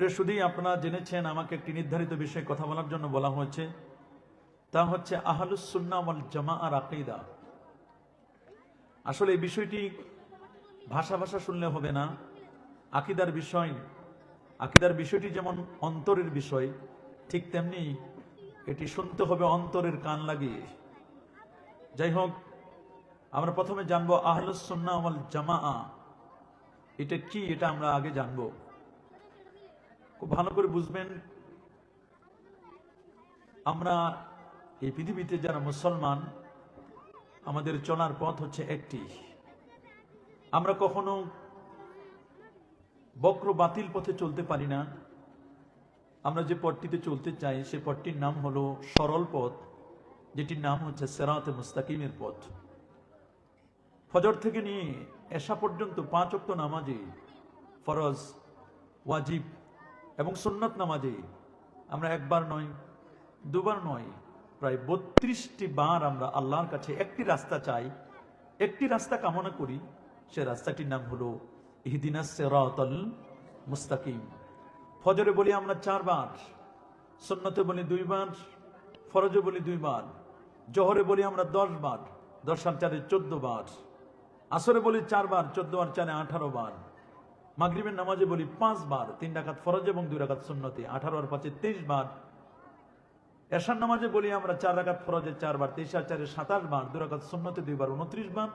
প্রিয় শুধু আপনারা জেনেছেন আমাকে একটি নির্ধারিত বিষয়ে কথা বলার জন্য বলা হয়েছে, তা হচ্ছে আহলুস সুন্নাহ ওয়াল জামাআর আকীদা। আসলে এই বিষয়টি ভাষা ভাষা শুনলে হবে না, আকীদার বিষয়। আকীদার বিষয়টি যেমন অন্তরের বিষয়, ঠিক তেমনি এটি শুনতে হবে অন্তরের কান লাগিয়ে। যাই হোক, আমরা প্রথমে জানবো আহলুস সুন্নাহ ওয়াল জামাআ এটা কি, এটা আমরা আগে জানবো। খুব ভালো করে বুঝবেন, আমরা এই পৃথিবীতে যারা মুসলমান, আমাদের চলার পথ হচ্ছে একটি। আমরা কখনো বক্র বাতিল পথে চলতে পারি না। আমরা যে পথটিতে চলতে চাই সে পথটির নাম হলো সরল পথ, যেটির নাম হচ্ছে সিরাতে মুস্তাকিমের পথ। ফজর থেকে নিয়ে এশা পর্যন্ত 5 ওয়াক্ত নামাজে, ফরজ, ওয়াজিব এবং সুন্নত নামাজে আমরা একবার নয়, দুবার নয়, প্রায় 32টি বার আমরা আল্লাহর কাছে একটি রাস্তা চাই, একটি রাস্তা কামনা করি। সে রাস্তাটির নাম হলো ইহদিনাস সিরাতাল মুস্তাকিম। ফজরে বলি আমরা 4 বার, সুন্নতে বলি 2 বার, ফরজে বলি 2 বার, জোহরে বলি আমরা 10 বার, 10 আর 4 14 বার, আসরে বলি 4 বার, 14 আর 4 18 বার, মাগরিবের নামাজে বলি 5 বার, 3 রাকাত ফরজ এবং 2 রাকাত সুন্নতে, 18 আর 5 23 বার। এশার নামাজে বলি আমরা 4 রাকাত ফরজে 4 বার, 23 আর 4 27 বার, 2 রাকাত সুন্নতে 2 বার 29 বার,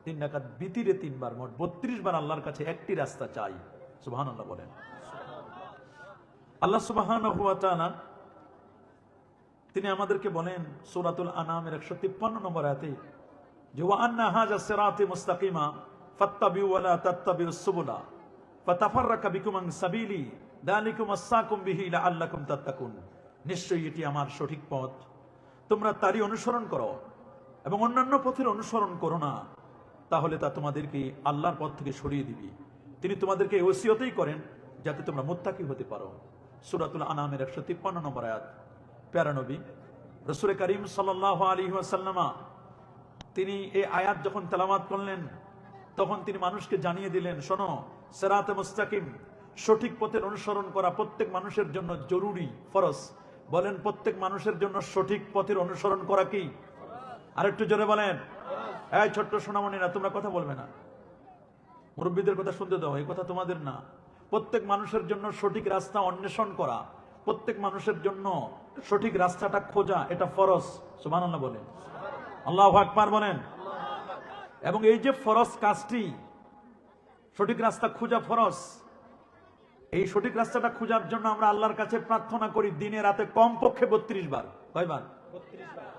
3 রাকাত বিতিরে 3 বার, মোট 32 বার আল্লাহর কাছে একটি রাস্তা চাই। সুবহানাল্লাহ বলেন। আল্লাহ সুবহানাহু ওয়া তাআলা তিনি আমাদেরকে বলেন সূরাতুল আনামের 153 নম্বর আয়াতে যে ওয়া আন্না হাযা সিরাতি মুস্তাকিমা ফাত্তাবিউ ওয়া লা তাত্তাবিউস সুবুলা ফাতাফাররাকা বিকুম আন সাবিলি যালিকুম আসসাকুম বিহি লাআল্লাকুম তাত্তাকুন। নিশ্চয়ই এটি আমার সঠিক পথ, তোমরা তারই অনুসরণ করো এবং অন্যান্য পথের অনুসরণ করো না, তাহলে তা তোমাদেরকে আল্লাহর পথ থেকে সরিয়ে দিবে। তিনি তোমাদেরকে এই ওসিয়তই করেন যাতে তোমরা মুত্তাকি হতে পারো। সূরাতুল আনামের 153 নম্বর আয়াত। প্যারা নবী রাসূল করিম সাল্লাল্লাহু আলাইহি ওয়াসাল্লাম তিনি এই আয়াত যখন তেলাওয়াত করলেন, তখন তিনি মানুষকে জানিয়ে দিলেন, শোনো, সিরাতে মুস্তাকিম, সঠিক পথের অনুসরণ করা প্রত্যেক মানুষের জন্য জরুরি, ফরজ। বলেন, প্রত্যেক মানুষের জন্য সঠিক পথের অনুসরণ করা কি? আরেকটু জোরে বলেন। এই ছোট্ট সোনামণিরা, তোমরা কথা বলবে না, মুরব্বীদের কথা শুনতে দাও, এই কথা তোমাদের না। প্রত্যেক মানুষের জন্য সঠিক রাস্তা অন্বেষণ করা, প্রত্যেক মানুষের জন্য সঠিক রাস্তাটা খোঁজা, এটা ফরজ। সুবহানাল্লাহ বলেন, আল্লাহু আকবার বলেন। এবং এই যে ফরজ কাজটি, সঠিক রাস্তা খোঁজা ফরজ, এই সঠিক রাস্তাটা খোঁজার জন্য আমরা আল্লাহর কাছে প্রার্থনা করি দিনে রাতে কমপক্ষে 32 বার। কয়বার? 32 বার।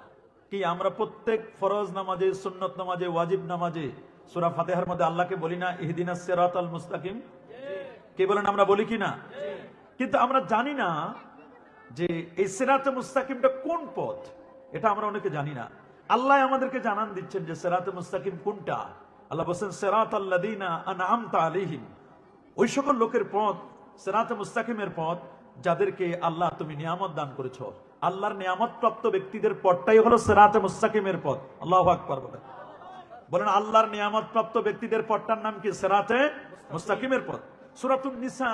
কি আমরা প্রত্যেক ফরজ নামাজে, সুন্নত নামাজে, ওয়াজিব নামাজে সূরা ফাতিহার মধ্যে আল্লাহকে বলি না ইহদিনাস সিরাতাল মুস্তাকিম? কে বলেন? আমরা বলি কি না? কিন্তু আমরা জানি না যে এই সিরাতে মুস্তাকিমটা কোন পথ, এটা আমরা অনেকে জানি না। আল্লাহ আমাদেরকে জানান দিচ্ছেন যে সিরাতে মুস্তাকিম কোনটা। আল্লাহ বলেন সিরাতাল্লাযীনা আনআমতা আলাইহিম, ওই সকল লোকের পথ, সিরাতে মুস্তাকিমের পথ যাদেরকে আল্লাহ তুমি নিয়ামত দান করেছো। আল্লাহর নিয়ামত প্রাপ্ত ব্যক্তিদের পথটাই হলো সিরাতে মুস্তাকিমের পথ। আল্লাহু আকবার বলেন। বলেন, আল্লাহর নিয়ামত প্রাপ্ত ব্যক্তিদের পথটার নাম কি? সিরাতে মুস্তাকিমের পথ। সূরাতুন নিসা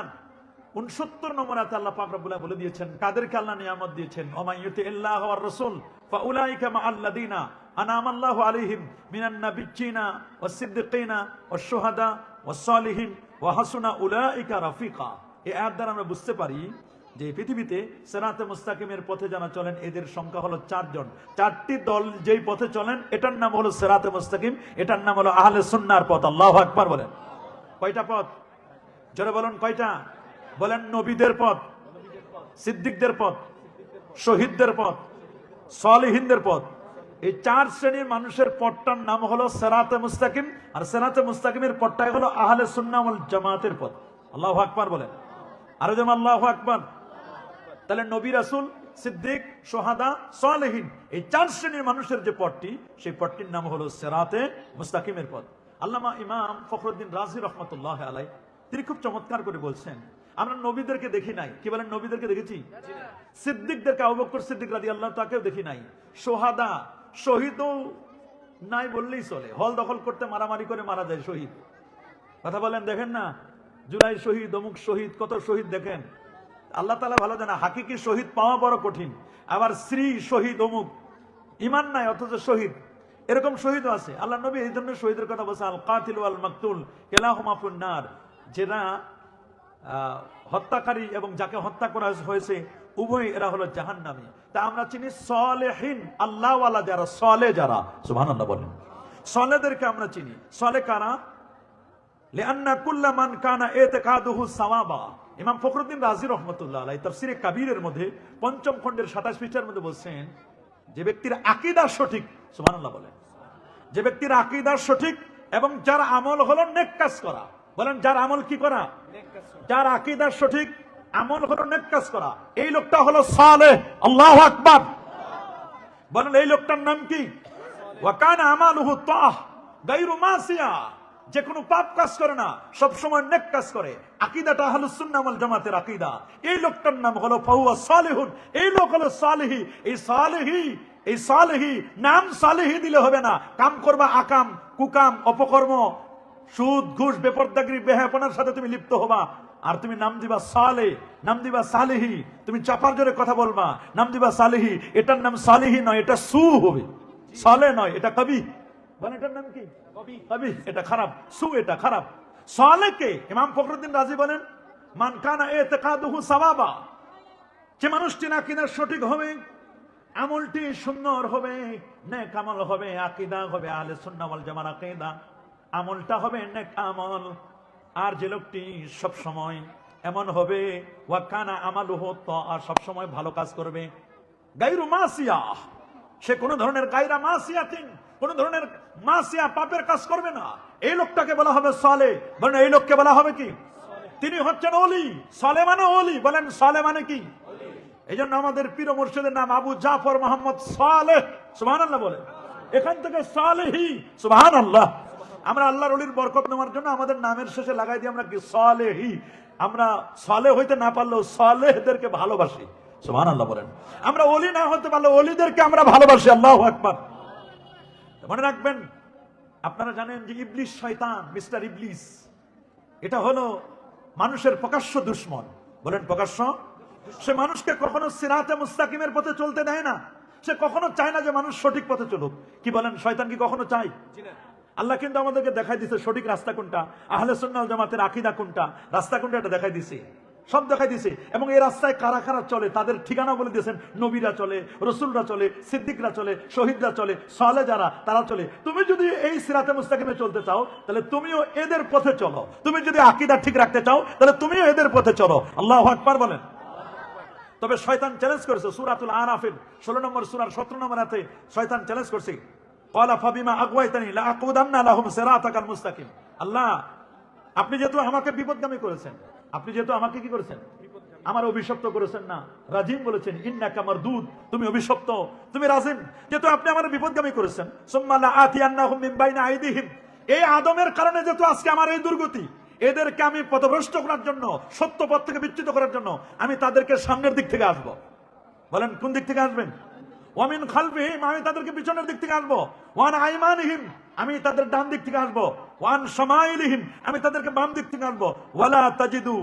69 নম্বর আয়াতে আল্লাহ পাক রব্বুল আলামিন বলে দিয়েছেন কাদেরকে আল্লাহ নিয়ামত দিয়েছেন। ওমাইয়ুতিল্লাহ ওয়ার রাসূল ফাউলাইকা মাআল্লাযীনা আনআমা আল্লাহু আলাইহিম মিনান নাবিয়্যিনা ওয়াস সিদ্দিকিনা ওয়াশ শুহাদা ওয়াস সালিহিন ওয়া হাসুনা উলাইকা রাফিকা। এই আয়াত দ্বারা আমরা বুঝতে পারি যে পৃথিবীতে সিরাতে মুস্তাকিমের পথে যারা চলেন এদের সংখ্যা হলো 4 জন। 4টি দল যেই পথে চলেন এটার নাম হলো সিরাতে মুস্তাকিম, এটার নাম হলো আহলে সুন্নাহর পথ। আল্লাহু আকবার বলেন। কয়টা পথ? জোরে বলুন, কয়টা? বলেন, নবীদের পথ, সিদ্দিকদের পথ, শহীদদের পথ, সালিহিনদের পথ। এই 4 শ্রেণীর মানুষের পথটার নাম হলো সিরাতে মুস্তাকিম, আর সিরাতে মুস্তাকিমের পথটাই হলো আহলে সুন্নাহ ওয়াল জামাতের পথ। আল্লাহু আকবার বলেন। আরো যেমন আল্লাহু আকবার। তাহলে নবী, রাসূল, সিদ্দিক, শুহাদা, সালেহিন, এই 4 শ্রেণীর মানুষের যে পথটি, সেই পথটির নাম হলো সিরাতে মুস্তাকিমের পথ। আল্লামা ইমাম ফখরুদ্দিন রাজি রাহমাতুল্লাহ আলাইহি তিনি খুব চমৎকার করে বলছেন, আমরা নবীদেরকে দেখি নাই। কি বলেন? নবীদেরকে দেখেছি? সিদ্দিকদেরকে, আবু বকর সিদ্দিক রাদিয়াল্লাহু তাআলাকেও দেখি নাই। শুহাদা, শহীদও নাই বললেই চলে। হল দখল করতে মারামারি করে মারা যায় শহীদ। কথা বলেন, দেখেন না জুলাই শহীদ, অমুক শহীদ, কত শহীদ দেখেন। আল্লাহ তাআলা ভালো জানে হাকিকি শহীদ পাওয়া বড় কঠিন। আবার শ্রী শহীদ অমুক, ইমান নাই অথচ শহীদ, এরকম শহীদও আছে। আল্লাহ নবী এই ধরনের শহীদের কথা বলছে, আল কাতিল ওয়াল মাকতুল কিলাহুমা ফিন্নার, যারা হত্যাকারী এবং যাকে হত্যা করা হয়েছে উভয় এরা হলো জাহান্নামী। তা আমরা চিনি সালেহিন, আল্লাহওয়ালা যারা, সালে যারা, সুবহানাল্লাহ বলেন, সালেদেরকে আমরা চিনি। সালে কারা? লিআন্না কুল্লা মান কানা ইতিকাদুহু সাওয়াবা। ইমাম ফখরুদ্দিন রাজি রহমাতুল্লাহ আলাইহি তাফসীরে কাবীরের মধ্যে ৫ম খণ্ডের ২৭ পৃষ্ঠার মধ্যে বলছেন, যে ব্যক্তির আকীদা সঠিক, সুবহানাল্লাহ বলেন, যে ব্যক্তির আকীদা সঠিক এবং যার আমল হলো নেক কাজ করা, বলেন যার আমল কি করা? যার আকীদা সঠিক, আমল হলো নেক কাজ করা, এই লোকটা হলো সালেহ। আল্লাহু আকবার বলেন, এই লোকটার নাম কি? ওয়া কানা আমালুহু তাহ গায়রু মাসিয়া, যে কোনো পাপ কাজ করে না, সব সময় নেক কাজ করে, আকীদাটা আহলুস সুন্নাহ ওয়াল জামাতের আকীদা। এই লোকটার নাম হলো ফাহুয়া সালিহুন, এই লোক হলো সালিহি। এই সালেহি নাম সালেহি দিলে হবে না, কাম করবা আকাম, কুকাম, অপকর্ম, সুদ ঘুষ বেপরদাগিরি বেহায়াপনার সাথে তুমি লিপ্ত হবা, আর তুমি নাম দিবা সালে, নাম দিবা সালেহি, তুমি চাপার জোরে কথা বলবা, নাম দিবা সালেহি, এটার নাম সালেহি নয়, এটা সু হবে, সালে নয়, এটা কবি। বলেন এটার নাম কি? কবি, এটা খারাপ, সু এটা খারাপ। সালেকে ইমাম ফখরুদ্দিন রাজি বলেন, মান কানা ইতিকাদুহু সাওয়াবা, যে মানুষটি আকীদা সঠিক হবে, আমলটি সুন্দর হবে, নেক আমল হবে, আকীদা হবে আহলে সুন্নাহ ওয়াল জামাত আকীদা, আমলটা হবে নেক আমল। আর যে লোকটি সব সময় এমন হবে, ওয়া কানা আমালুহু তাআ, সব সময় ভালো কাজ করবে, গায়রু মাসিয়া, সে কোন ধরনের গায়রা মাসিয়াতিন, কোন ধরনের মাসিয়া পাপের কাজ করবে না, এই লোকটাকে বলা হবে সালেহ। বলেন এই লোককে বলা হবে কি? তিনি হচ্ছেন ওলি। সালেহ মানে ওলি, বলেন সালেহ মানে কি? এই জন্য আমাদের পীর মুর্শিদের নাম আবু জাফর মোহাম্মদ সালেহ, সুবহানাল্লাহ বলে, এখান থেকে সালেহি, সুবহানাল্লাহ। আমরা আল্লাহর ওলির বরকত নেওয়ার জন্য আমাদের নামের শেষে লাগাই দিই আমরা কি? সালেহি। আমরা সালেহ হইতে না পারলেও সালেহদেরকে ভালোবাসি, সুবহানাল্লাহ বলেন। আমরা ওলি না হতে পারলে ওলিদেরকে আমরা ভালোবাসি, আল্লাহু আকবার। মনে রাখবেন, আপনারা জানেন যে ইবলিস, শয়তান, মিস্টার ইবলিস, এটা হলো মানুষের প্রকাশ্য দুশমন। বলেন প্রকাশ্য। সে মানুষকে কখনো সিরাতে মুস্তাকিমের পথে চলতে দেয় না, সে কখনো চায় না যে মানুষ সঠিক পথে চলুক। কি বলেন, শয়তান কি কখনো চায়? আল্লাহ কিন্তু আমাদেরকে দেখাই দিছে সঠিক রাস্তা কোনটা, আহলে সুন্নাহ ওয়াল জামাতের আকীদা কোনটা, রাস্তা কোনটা, এটা দেখাই দিছে, সব দেখাই দিছে। এবং এই রাস্তায় কারা কারা চলে তাদের ঠিকানা বলে দিয়েছেন। নবীরা চলে, রাসূলরা চলে, সিদ্দিকরা চলে, শহীদরা চলে, সালেহ যারা তারা চলে। তুমি যদি এই সিরাতে মুস্তাকিমে চলতে চাও তাহলে তুমিও এদের পথে চলো, তুমি যদি আকীদা ঠিক রাখতে চাও তাহলে তুমিও এদের পথে চলো, আল্লাহু আকবার বলেন। তবে শয়তান চ্যালেঞ্জ করেছে সূরাতুল আরাফের 16 নম্বর সূরার 17 নম্বর আয়াতে শয়তান চ্যালেঞ্জ করছে, ক্বালা ফাবিমা আগওয়াইতানি লাআকুদান্না লাহুম সিরাতাকাল মুস্তাকিম। আল্লাহ, আপনি যেহেতু আমাকে বিপদগামী করেছেন, আপনি যেহেতু আমাকে কি করেছেন? আমার অভিশপ্ত করেছেন না, রাজিম বলেছেন, ইন্নাকা মারদুদ, তুমি অভিশপ্ত, তুমি রাজিম। যেহেতু আপনি আমার বিপদগামী করেছেন, সুম্মা লাআতিয়ান্নাহুম মিন বাইনি আইদিহিম, এই আদমের কারণে যেহেতু আজকে আমার এই দুর্গতি, এদেরকে আমি পথভ্রষ্ট করার জন্য, সত্য পথ থেকে বিচ্যুত করার জন্য আমি তাদেরকে সামনের দিক থেকে আসবো। বলেন কোন দিক থেকে আসবেন? ওয়ামিন খালফিহিম, আমি তাদেরকে পিছনের দিক থেকে আসবো। ওয়ান আইমানিহিম, আমি তাদের ডান দিক থেকে আসবো। ওয়ান শামাইলিহিম, আমি তাদেরকে বাম দিক থেকে আসবো। ওয়ালা তাজিদু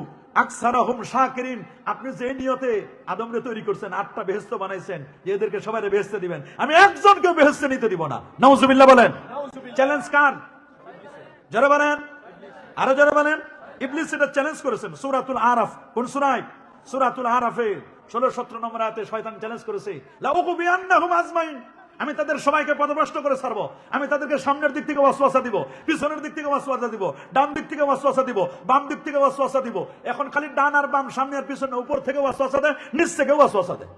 আকসারাহুম শাকিরিন, আপনি যে নিয়তে আদমরে তৈরি করছেন, 8টা বেহেশত বানাইছেন যে এদেরকে সবাইকে বেহেশতে দিবেন, আমি একজনকে বেহেশতে নিতে দিব না। নাউজুবিল্লাহ বলেন। চ্যালেঞ্জ কার? যারা বলেন, আরো যারা বলেন, ইবলিস এটা চ্যালেঞ্জ করেছেন সূরাতুল আরাফ। কোন সূরায়? সূরাতুল আরাফে 16-17 নম্বর আয়াতে শয়তান চ্যালেঞ্জ করেছে, লাউকুবিয়ান্নাহুম আজমাইন, আমি তাদের সবাইকে পথভ্রষ্ট করে ছাড়বো। আমি তাদেরকে সামনের দিক থেকে ওয়াসওয়াসা দিব, পিছনের দিক থেকে ওয়াসওয়াসা দিব, ডান দিক থেকে ওয়াসওয়াসা দিব, বাম দিক থেকে ওয়াসওয়াসা দিব। এখন খালি ডান আর বাম, সামনে আর পিছনে, উপর থেকে ওয়াসওয়াসা দেয়, নিচ থেকে ওয়াসওয়াসা দেয়।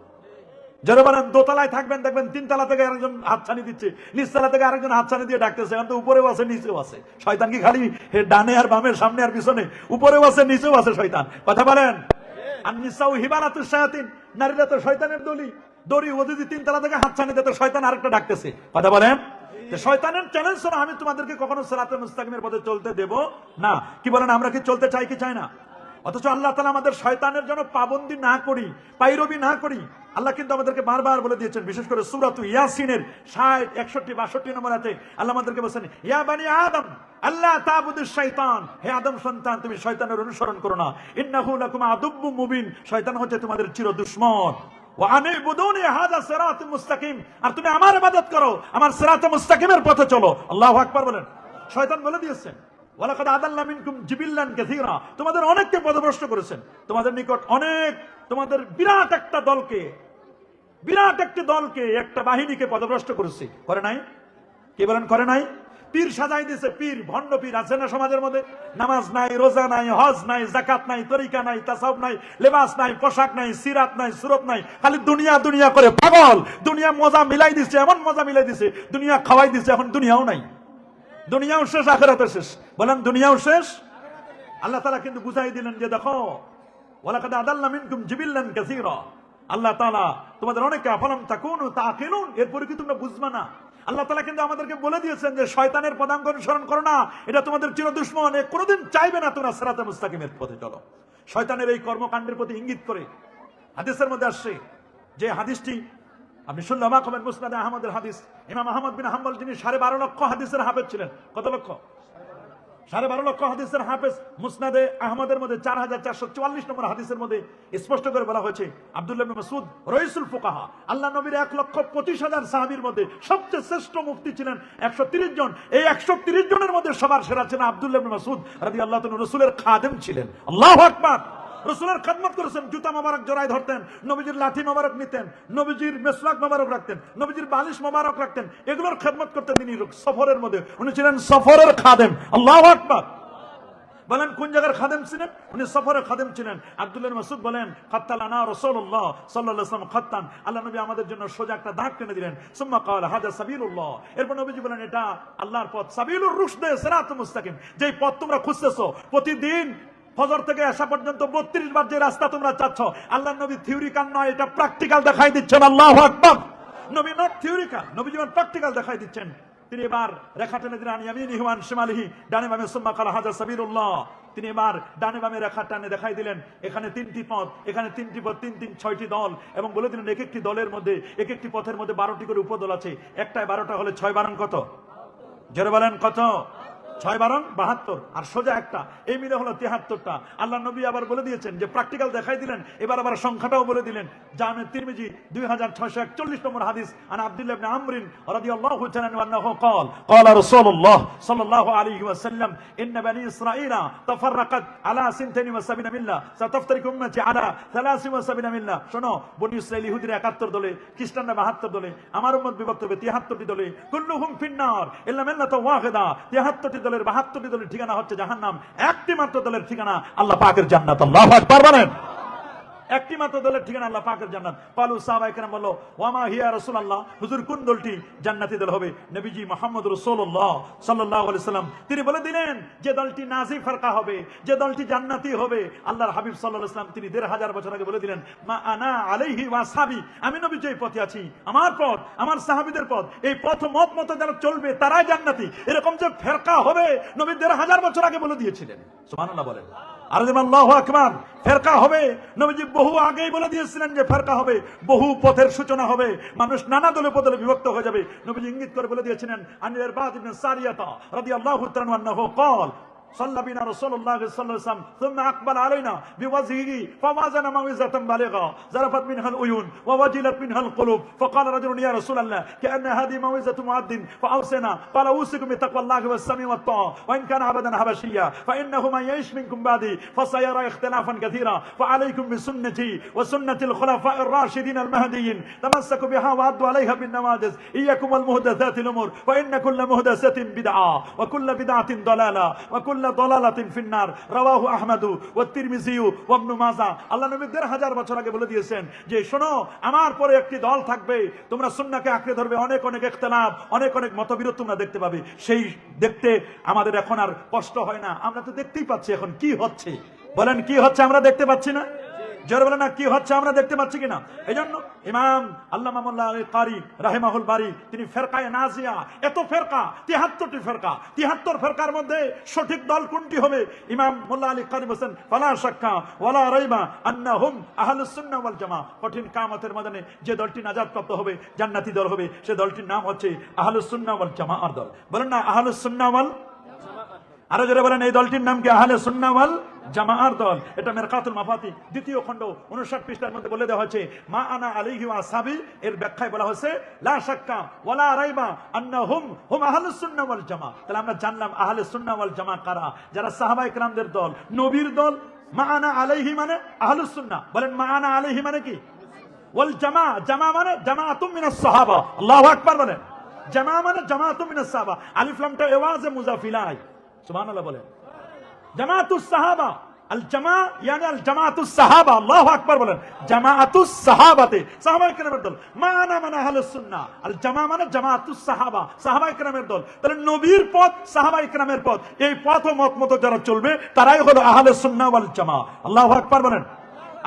যারা বলেন দোতলায় থাকবেন, দেখবেন 3 তলা থেকে আরেকজন হাতছানি দিচ্ছে, নিচ তলা থেকে আরেকজন হাতছানি দিয়ে ডাকতেছে, এখন তো উপরেও আছে নিচেও আছে। শয়তান কি খালি ডানে আর বামে, সামনে আর পিছনে, উপরেও আছে নিচেও আছে শয়তান? কথা বলেন। আর নিসাউ হিবালাতুশ শায়াতিন, নারীরা তো শয়তানের দড়ি, ও যদি 3 তলা থেকে হাতছানি দেয় তো শয়তান আরেকটা ডাকতেছে। কথা বলেন। শয়তানের চ্যালেঞ্জ হলো, আমি তোমাদেরকে কখনো সিরাতে মুস্তাকিমের পথে চলতে দেব না। কি বলেন, আমরা কি চলতে চাই কি চাই না? অথচ আল্লাহ তাআলা আমাদের শয়তানের জন্য পাবন্দি না করি, পাইরবি না করি, আল্লাহ কিন্তু আমাদেরকে বারবার বলে দিয়েছেন। বিশেষ করে সূরাতু ইয়াসিনের 60, 61, 62 নম্বর আয়াতে আল্লাহ আমাদেরকে বলেছেন, ইয়া বানি আদম আল্লাহ তা'বুদুশ শাইতান, হে আদম সন্তান তুমি শয়তানের অনুসরণ করো না, ইন্নাহু লাকুম আদুব্বুম মুবিন, শয়তান হচ্ছে তোমাদের চির দুশমন। ওয়া আনিবুদুনি হাযা সিরাতুম মুস্তাকিম, আর তুমি আমার ইবাদত করো, আমার সিরাতুল মুস্তাকিমের পথে চলো। আল্লাহু আকবার বলেন। শয়তান বলে দিয়েছেন, ওয়ালাকাদ আদাল্লা মিনকুম জিবিল্লান কাসীরা, তোমাদের অনেককে পথভ্রষ্ট করেছেন, তোমাদের নিকট অনেক, তোমাদের বিরাট একটা দলকে, বিরাট একটা দলকে, একটা বাহিনীকে পথভ্রষ্ট করেছে। করে নাই? কি বলেন করে নাই? পীর সাজাই দিয়েছে, পীর, ভণ্ড পীর আছে না সমাজের মধ্যে? নামাজ নাই, রোজা নাই, হজ নাই, যাকাত নাই, তরিকা নাই, তাসাউফ নাই, লেবাস নাই, পোশাক নাই, সিরাত নাই, সুরত নাই, খালি দুনিয়া দুনিয়া করে পাগল। দুনিয়া মজা মিলাই দিচ্ছে, এমন মজা মিলাই দিচ্ছে, দুনিয়া খাওয়াই দিচ্ছে, এখন দুনিয়াও নাই, দুনিয়াও শেষ, আখিরাতও শেষ। বলেন দুনিয়াও শেষ। আল্লাহ তাআলা কিন্তু বুঝাই দিলেন যে দেখো, ওয়ালাকাদ আদাল্লা মিনকুম জিবিল্লান কাসীরা, আল্লাহ তাআলা তোমাদের অনেকে আফালাম তাকুনু তাকিলুন, এরপরে কি তোমরা বুঝবা না? আল্লাহ তাআলা কিন্তু আমাদেরকে বলে দিয়েছেন যে শয়তানের পদাঙ্ক অনুসরণ করো না, এটা তোমাদের চির দুশমন, এ কোনোদিন চাইবে না তোমরা সিরাতে মুস্তাকিমের পথে চলো। শয়তানের এই কর্মকাণ্ডের প্রতি ইঙ্গিত করে হাদিসের মধ্যে আসছে, যে হাদিসটি আপনি শুনলে অবাক হবেন, মুসনাদে আহমদের হাদিস। ইমাম আহমদ বিন হাম্বল যিনি 12.5 লক্ষ হাদিসের হাফেজ ছিলেন। কত লক্ষ? 12.5 লক্ষ হাদিসের হাফেজ। মুসনাদে আহমদের মধ্যে 4444 নম্বর হাদিসের মধ্যে স্পষ্ট করে বলা হয়েছে, আব্দুল্লাহ ইবনে মাসউদ রাইসুল ফুকাহা, আল্লাহ নবীর 1,25,000 সাহাবীর মধ্যে সবচেয়ে শ্রেষ্ঠ মুফতি ছিলেন 130 জন। এই 130 জনের মধ্যে সবার সেরা ছিলেন আব্দুল্লাহ ইবনে মাসউদ রাদিয়াল্লাহু তাআলা, রাসূলের খাদেম ছিলেন। আল্লাহু আকবার। রাসূলের খেদমত করেছেন, জুতা মোবারক জড়ায় ধরতেন, নবীজির লাঠি মোবারক নিতেন, নবীজির মেসওয়াক মোবারক রাখতেন, নবীজির বালিশ মোবারক রাখতেন, এগুলোর খেদমত করতেন তিনি সফরের মধ্যে। উনি ছিলেন সফরের খাদেম। আল্লাহু আকবার। বলেন কোন জায়গার খাদেম ছিলেন? উনি সফরের খাদেম ছিলেন। আব্দুল্লাহ ইবনে মাসউদ বলেন, খাত্তালানা রাসূলুল্লাহ সাল্লাল্লাহু আলাইহি ওয়াসাল্লাম খাত্তান, আল্লাহ নবী আমাদের জন্য সোজা একটা দাগ টেনে দিলেন। সুম্মা ক্বালা হাযা সাবিলুল্লাহ, এরপর নবীজি বলেন এটা আল্লাহর পথ, সাবিলুর রুশদে সিরাতুল মুস্তাকিম, যেই পথ তোমরা খুঁজতেছো প্রতিদিন ফজর থেকে আসা পর্যন্ত 32 বার যে রাস্তা তোমরা চাচ্ছ, আল্লাহ নবী থিওরিক্যাল নয়, এটা প্র্যাকটিক্যাল দেখাই দিচ্ছেন। আল্লাহু আকবার। নবী নট থিওরিক্যাল, নবী যেমন প্র্যাকটিক্যাল দেখাই দিচ্ছেন। তিনি এবার রেখা টেনে দিলেন, ইয়ামিনিহি ওয়া আন শিমালিহি, ডানে বামে, সুম্মা ক্বালা হাযা সাবিলুল্লাহ, তিনি এবার ডানে বামে রেখা টানে দেখাই দিলেন, এখানে 3টি পথ, এখানে 3টি পথ, 6টি দল, এবং বলে দিলেন এক একটি দলের মধ্যে, এক একটি পথের মধ্যে 12টি করে উপদল আছে। একটায় 12টা হলে 6 বারং কত? জোরে বলেন কত? 6 বারং 72, আর সোজা একটা, এই মিলে হলো 73টা। আল্লাহ নবী আবার বলে দিয়েছেন যে প্র্যাকটিক্যাল দেখাই দিলেন, এবার আবার সংখ্যাটাও বলে দিলেন। জামে তিরমিজি 2641 নম্বর হাদিস, আন আব্দুল্লাহ ইবনে আমর রাদিয়াল্লাহু তাআলা আনহু قال قال رسول الله صلى الله عليه وسلم ان بني اسرائيل تفرقت على 72 মিল্লা ستفترق امتي على 73 মিল্লা। শোনো, বনি ইসরাইল ইহুদিরা 71 দলে, খ্রিস্টানরা 72 দলে, আমার উম্মত বিভক্ত হবে 73টি দলে। কুল্লুহুম ফিন্নার ইল্লা মিল্লাতান ওয়াহিদা, 73টি দলের 72টি দলের ঠিকানা হচ্ছে জাহান্নাম, একটি মাত্র দলের ঠিকানা আল্লাহ পাকের জান্নাত। আল্লাহু আকবার বলেন। একটি মাত্র দলের ঠিকানা আল্লাহ পাকের জান্নাত। পালু সাহাবায়ে কেরাম বলল, ওয়ামা হিয়া রাসূলুল্লাহ, হুজুর কোন দলটি জান্নাতি দল হবে? নবীজি মুহাম্মদ রাসূলুল্লাহ সাল্লাল্লাহু আলাইহি ওয়াসাল্লাম তিনি বলে দিলেন যে দলটি নাজি ফরকা হবে, যে দলটি জান্নাতি হবে, আল্লাহর হাবিব সাল্লাল্লাহু আলাইহি ওয়াসাল্লাম তিনি 1500 বছর আগে বলে দিলেন, মা আনা আলাইহি ওয়া সাহাবী, আমি নবী যেই পথে আছি, আমার পথ, আমার সাহাবীদের পথ, এই পথ মত যারা চলবে তারাই জান্নাতি। এরকম যে ফেরকা হবে নবী 1500 বছর আগে বলে দিয়েছিলেন। সুবহানাল্লাহ বলেন। আর যেমন আল্লাহু আকবার। ফেরকা হবে, নবীজি বহু আগেই বলে দিয়েছিলেন যে ফেরকা হবে, বহু পথের সূচনা হবে, মানুষ নানা দলে পদলে বিভক্ত হয়ে যাবে। নবীজি ইঙ্গিত করে বলে দিয়েছিলেন, আনিল ইরবাদ ইবনে সারিয়াতা রাদিয়াল্লাহু তাআলা আনহু قال صلى بنا رسول الله صلى الله عليه وسلم ثم اقبل علينا بوجهه فوازن موعظه بالغه زرفت منها العيون ووجلت منها القلوب فقال رجل يا رسول الله كأن هذه موعظه مؤذن فاوصنا قال اوصيكم بتقوى الله والسمع والطاعه وان كان عبدا حبشيا فانه من يعش منكم بعدي فسيرى اختلافا كثيرا فعليكم بسنتي وسنه الخلفاء الراشدين المهديين تمسكوا بها وعضوا عليها بالنواجذ اياكم والمحدثات الامور فان كل محدثه بدعه وكل بدعه ضلاله وكل দলালাতিন ফিন্নার। রাওয়াহু আহমদ ওয়া তিরমিজি ওয়া ইবনে মাজাহ। আল্লাহ নবী 1500 বছর আগে বলে দিয়েছেন যে শোনো, আমার পরে একটি দল থাকবে, তোমরা সুন্নাহকে আঁকড়ে ধরবে, অনেক অনেক ইখতিলাফ, অনেক অনেক মতবিরোধ তোমরা দেখতে পাবে। সেই দেখতে আমাদের এখন আর কষ্ট হয় না, আমরা তো দেখতেই পাচ্ছি এখন কি হচ্ছে। বলেন কি হচ্ছে? আমরা দেখতে পাচ্ছি না? জোরে বলেন না কি হচ্ছে আমরা দেখতে পাচ্ছি কিনা? এই জন্য ইমাম আল্লামা মোল্লা আলী কারি রাহিমাহুল বারি তিনি ফেরকায়ে নাজিয়া, এত ফেরকা 73টি ফেরকা, 73 ফেরকার মধ্যে সঠিক দল কোনটি হবে? ইমাম মোল্লা আলী কারি বলেন ফালা শাক্কা ওয়ালা রাইবা আন্নাহুম আহলুস সুন্নাহ ওয়াল জামাআহ। কঠিন কিয়ামতের ময়দানে যে দলটি নাজাত প্রাপ্ত হবে, জান্নাতি দল হবে, সে দলটির নাম হচ্ছে আহলুস সুন্নাহ ওয়াল জামাআর দল। বলেন না আহলুস সুন্নাহ ওয়াল, আরো জোরে বলেন এই দলটির নাম কি? আহলে সুন্নাহ ওয়াল জামাআর দল। এটা মিরকাতুল মাফাতি দ্বিতীয় খণ্ড 59 পৃষ্ঠার মধ্যে বলে দেওয়া হয়েছে মা আনা আলাইহি ওয়া আসহাবি। এর ব্যাখ্যায় বলা হয়েছে লা শাক্কা ওয়ালা রাইবা আন্নাহুম হুম আহলুস সুন্নাহ ওয়াল জামাআহ। তাহলে আমরা জানলাম আহলে সুন্নাহ ওয়াল জামাআহ কারা? যারা সাহাবায়ে কেরামদের দল, নবীর দল। মা আনা আলাইহি মানে আহলুস সুন্নাহ। বলেন মা আনা আলাইহি মানে কি? ওয়াল জামাআহ, জামাআ মানে জামাআতুম মিনাস সাহাবা। আল্লাহু আকবার বলেন। জামাআ মানে জামাআতুম মিনাস সাহাবা। আলিফ লামটা এওয়াজে মুজাফিলাই, সুবহানাল্লাহ বলেন। জামাআতুস সাহাবা, আল জামা ইয়ানি আল জামাআতুস সাহাবা। আল্লাহু আকবার বলেন। জামাআতুস সাহাবাতে সাহাবায়ে কেরামের দল। মানা মানে আহলুস সুন্নাহ, আল জামা মানে জামাআতুস সাহাবা, সাহাবায়ে কেরামের দল। তাহলে নবীর পথ, সাহাবায়ে কেরামের পথ, এই পথ ও মত মত যারা চলবে তারাই হলো আহলুস সুন্নাহ ওয়াল জামা। আল্লাহু আকবার বলেন।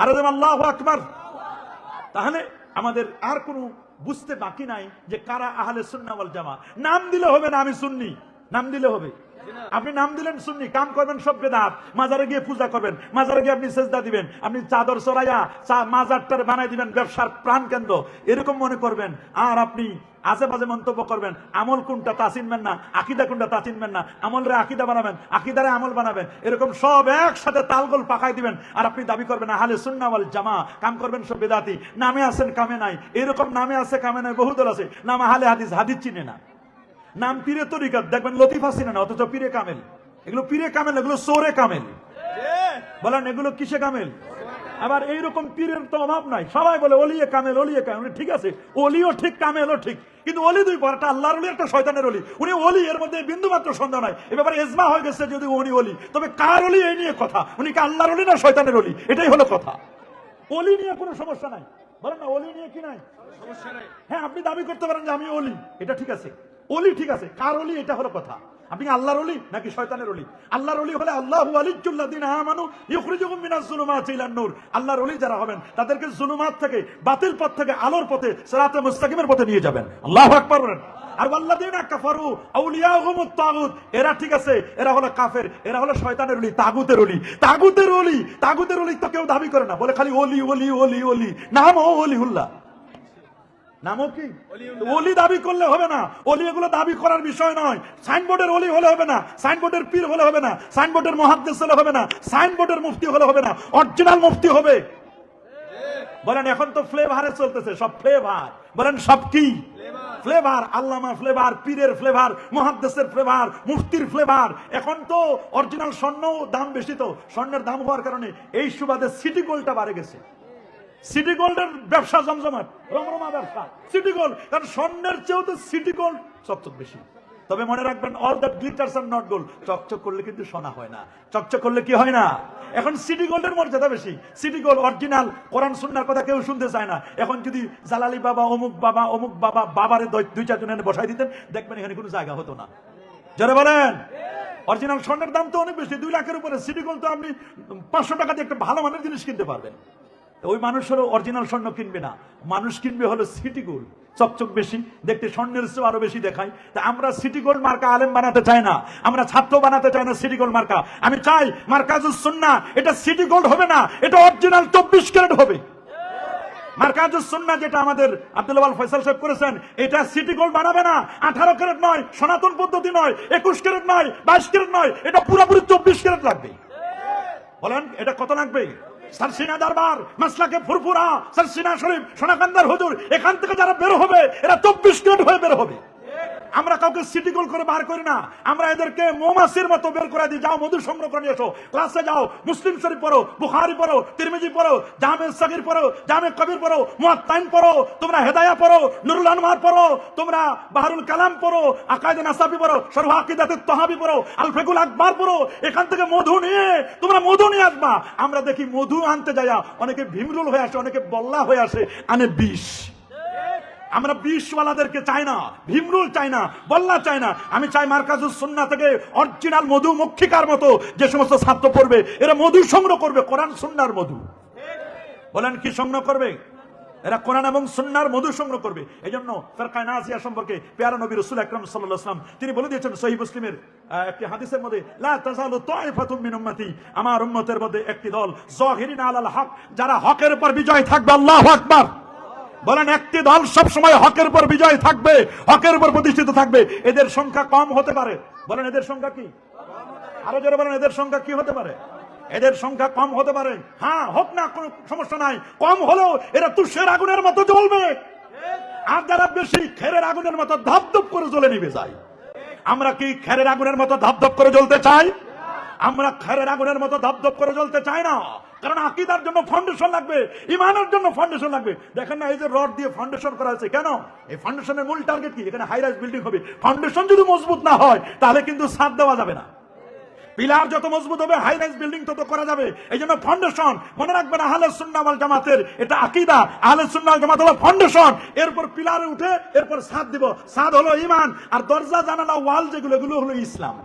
আর আল্লাহু আকবার। তাহলে আমাদের আর কোনো বুঝতে বাকি নাই যে কারা আহলে সুন্নাহ ওয়াল জামা। নাম দিলে হবে না আমি সুন্নি, নাম দিলে হবে। আপনি নাম দিলেন সুন্নি, কাম করবেন সব বেদাত, মাজারে গিয়ে পূজা করবেন, মাজারে গিয়ে আপনি সেজদা দিবেন, আপনি চাদর চড়াইয়া মাজারটার বানাই দিবেন ব্যবসার প্রাণ কেন্দ্র, এরকম মনে করবেন। আর আপনি আজে বাজে মন্তব্য করবেন। আমল কোনটা তা চিনবেন না, আকিদা কোনটা তা চিনবেন না। আমলরে আকিদা বানাবেন, আকিদারে আমল বানাবেন, এরকম সব একসাথে তালগোল পাকাই দিবেন। আর আপনি দাবি করবেন আহলে সুন্নাহ ওয়াল জামা, কাম করবেন সব বেদাতি। নামে আছেন কামে নাই, এরকম নামে আছে কামে নাই বহুদল আছে। নাম আহলে হাদিস, হাদিস চিনে না। নাম পীরে তরিকাত, দেখবেন লতিফা চিনে না, অথচ পীরে কামেল। এগুলো পীরে কামেল, এগুলো সোরে কামেল। বলেন এগুলো কিসে কামেল? আবার এইরকম পীরের তো অভাব নাই। সবাই বলে অলিয়ে কামেল, অলিয়ে কামেল। ঠিক আছে, অলিও ঠিক কামেলও ঠিক, কিন্তু অলি দুই পর, একটা আল্লাহর অলি, একটা শয়তানের অলি। উনি অলি, এর মধ্যে বিন্দু মাত্র সন্দেহ নাই। এ ব্যাপারে ইজমা হয়ে গেছে যদি উনি অলি, তবে কার অলি এই নিয়ে কথা। উনি কি আল্লাহর অলি না শয়তানের অলি? এটাই হলো কথা। অলি নিয়ে কোনো সমস্যা নাই। বলেন না অলি নিয়ে কি নাই? সমস্যা নাই। হ্যাঁ, আপনি দাবি করতে পারেন যে আমি অলি, এটা ঠিক আছে, অলি ঠিক আছে, কার অলি এটা হলো কথা। আপনি আল্লাহর অলি নাকি শয়তানের অলি? আল্লাহর অলি হলে আল্লাহু ওয়ালিয়্যুল্লাযিনা আমানু ইখরিজুহুম মিনাজ যুলুমাতি ইলান নূর। আল্লাহর অলি যারা হবেন তাদেরকে জুলুমাত থেকে, বাতিল পথ থেকে আলোর পথে, সিরাতে মুস্তাকিমের পথে নিয়ে যাবেন। আল্লাহু আকবার বলেন। আর ওয়াল্লাযিনা কাফারু আউলিয়াহুমুত তাগুত, এরা ঠিক আছে, এরা হলো কাফের, এরা হলো শয়তানের অলি, তাগুতের অলি। তাগুতের অলি, তাগুতের অলি তো কেউ দাবি করে না, বলে খালি অলি অলি অলি অলি, নাম ও অলিউল্লাহ, নামও কি অলি দাবি করলে হবে না। অলি এগুলো দাবি করার বিষয় নয়। সাইনবোর্ডের অলি হলে হবে না, সাইনবোর্ডের পীর হলে হবে না, সাইনবোর্ডের মুহাদ্দিস হলে হবে না, সাইনবোর্ডের মুফতি হলে হবে না, অরিজিনাল মুফতি হবে। বলেন এখন তো ফ্লেভারে চলতেছে, সব ফ্লেভার। বলেন সব কি? ফ্লেভার। আল্লামা ফ্লেভার, পীরের ফ্লেভার, মুহাদ্দিসের ফ্লেভার, মুফতির ফ্লেভার। এখন তো অরিজিনাল স্বর্ণ দাম বেশি, তো স্বর্ণের দাম হওয়ার কারণে এই সুবাদে সিটি গোল্ডটা বাড়ে গেছে। সিটি গোল্ডের ব্যবসা জমজমাট, রমরমা ব্যবসা সিটি গোল্ড, কারণ স্বর্ণের চেয়েও তো সিটি গোল্ড চকচক বেশি। তবে মনে রাখবেন all that glitters are not gold. চকচক করলে কিন্তু সোনা হয় না, চকচক করলে কি হয় না। এখন সিটি গোল্ডের মর্যাদা বেশি। সিটি গোল্ড অরিজিনাল কোরআন সুন্নাহর কথা কেউ শুনতে চায় না। এখন যদি জালালি বাবা, অমুক বাবা, অমুক বাবা, বাবারে দুই চারজন এনে বসাই দিতেন, দেখবেন এখানে কোনো জায়গা হতো না। যারা বলেন অরিজিনাল স্বর্ণের দাম তো অনেক বেশি, 2 লাখের উপরে। সিটি গোল্ড তো আপনি 500 টাকা দিয়ে একটা ভালো মানের জিনিস কিনতে পারবেন। ওই মানুষ হলো অরিজিনাল স্বর্ণ কিনবে না, মানুষ কিনবে হলো সিটি গোল্ড, চকচক বেশি, দেখতে স্বর্ণের চেয়ে আরো বেশি দেখায়। তা আমরা সিটি গোল্ড মার্কা আলেম বানাতে চাই না, আমরা ছাত্র বানাতে চাই না সিটি গোল্ড মার্কা। আমি চাই মার্কাজুস সুন্নাহ এটা সিটি গোল্ড হবে না, এটা অরিজিনাল 24 ক্যারেট হবে। মার্কাজুস সুন্নাহ যেটা আমাদের আব্দুল ওয়াল ফয়সাল সাহেব করেছেন, এটা সিটি গোল্ড বানাবে না, 18 ক্যারেট নয়, সনাতন পদ্ধতি নয়, 21 ক্যারেট নয়, 22 ক্যারেট নয়, এটা পুরোপুরি 24 ক্যারেট লাগবে। বলেন এটা কত লাগবে? সারসিনা দরবার, মাসলাকে ফুরফুরা, সারসিনা শরীফ, সোনাকান্দার হুজুর, এখান থেকে যারা বের হবে এরা 24 ক্যারেট হয়ে বের হবে। আমরা কাউকে সিটি গোল্ড করে বার করি না, আমরা এদেরকে মৌমাছির মতো বের করে দিই। যাও মধু সংগ্রহ করে নিয়ে এসো, ক্লাসে যাও, মুসলিম শরীফ পড়ো, বুখারী পড়ো, তিরমিজি পড়ো, জামে সাগীর পড়ো, জামে কবির পড়ো, মুয়াত্তাইন পড়ো, তোমরা হেদায়া পড়ো, নুরুল আনওয়ার পড়ো, তোমরা বাহরুল কালাম পড়ো, আকায়েদে নাসাবি পড়ো, শরহ আকিদাতে তাহাবি পড়ো, আল ফিকুল আকবার পড়ো। এখান থেকে মধু নিয়ে তোমরা মধু নিয়ে আসবা। আমরা দেখি মধু আনতে যাইয়া অনেকে ভীমরুল হয়ে আসে, অনেকে বল্লা হয়ে আসে, আনে বিষ। আমরা বিষওয়ালাদেরকে চাই না, ভীমরুল চাই না, বল্লা চাই না। আমি চাই মার্কাজুস সুন্নাহ থেকে অরিজিনাল মধু মক্ষিকার মতো যে সমস্ত ছাত্র পড়বে, এরা মধু সংগ্রহ করবে, কোরআন সুন্নাহর মধু। বলেন কি সংগ্রহ করবে? এরা কোরআন এবং সুন্নাহর মধু সংগ্রহ করবে। এজন্য ফিরকায়ে নাজিয়া সম্পর্কে পেয়ারা নবী রাসূল আকরাম সাল্লাল্লাহু আলাইহি ওয়াসাল্লাম তিনি বলে দিয়েছেন সহিহ মুসলিমের একটি হাদিসের মধ্যে, লা তাযালু তাইফাতুম মিন উম্মতি, আমার উম্মতের মধ্যে একটি দল, যাহিরিনা আলাল হক, যারা হকের উপর বিজয় থাকবে। আল্লাহু আকবার। বলেন একটি দল সব সময় হকের উপর বিজয় থাকবে, হকের উপর প্রতিষ্ঠিত থাকবে। এদের সংখ্যা কম হতে পারে। বলেন এদের সংখ্যা কি? আরো জোরে বলেন এদের সংখ্যা কি হতে পারে? এদের সংখ্যা কম হতে পারে। হ্যাঁ, হোক না, কোনো সমস্যা নাই। কম হলেও এরা তুষের আগুনের মতো জ্বলবে, আর যারা বেশি খেরের আগুনের মতো ধপধপ করে জ্বলে নিবে যায়। আমরা কি খেরের আগুনের মতো ধপধপ করে জ্বলতে চাই? আমরা খেরের আগুনের মতো ধপধপ করে জ্বলতে চাই না। কারণ আকীদার জন্য ফাউন্ডেশন লাগবে, ঈমানের জন্য ফাউন্ডেশন লাগবে। দেখেন না, এই যে রড দিয়ে ফাউন্ডেশন করা হয়েছে, কেন? এই ফাউন্ডেশনের মূল টার্গেট কি? এখানে হাই রাইজ বিল্ডিং হবে। ফাউন্ডেশন যদি মজবুত না হয় তাহলে কিন্তু ছাদ দেওয়া যাবে না। পিলার যত মজবুত হবে হাই রাইজ বিল্ডিং তত করা যাবে। এই জন্য ফাউন্ডেশন মনে রাখবেন, আহলে সুন্নাহ ওয়াল জামাতের এটা আকীদা। আহলে সুন্নাহ ওয়াল জামাত হলো ফাউন্ডেশন, এরপর পিলারে উঠে এরপর ছাদ দিব। ছাদ হলো ঈমান, আর দরজা জানালা ওয়াল যেগুলো, এগুলো হলো ইসলাম।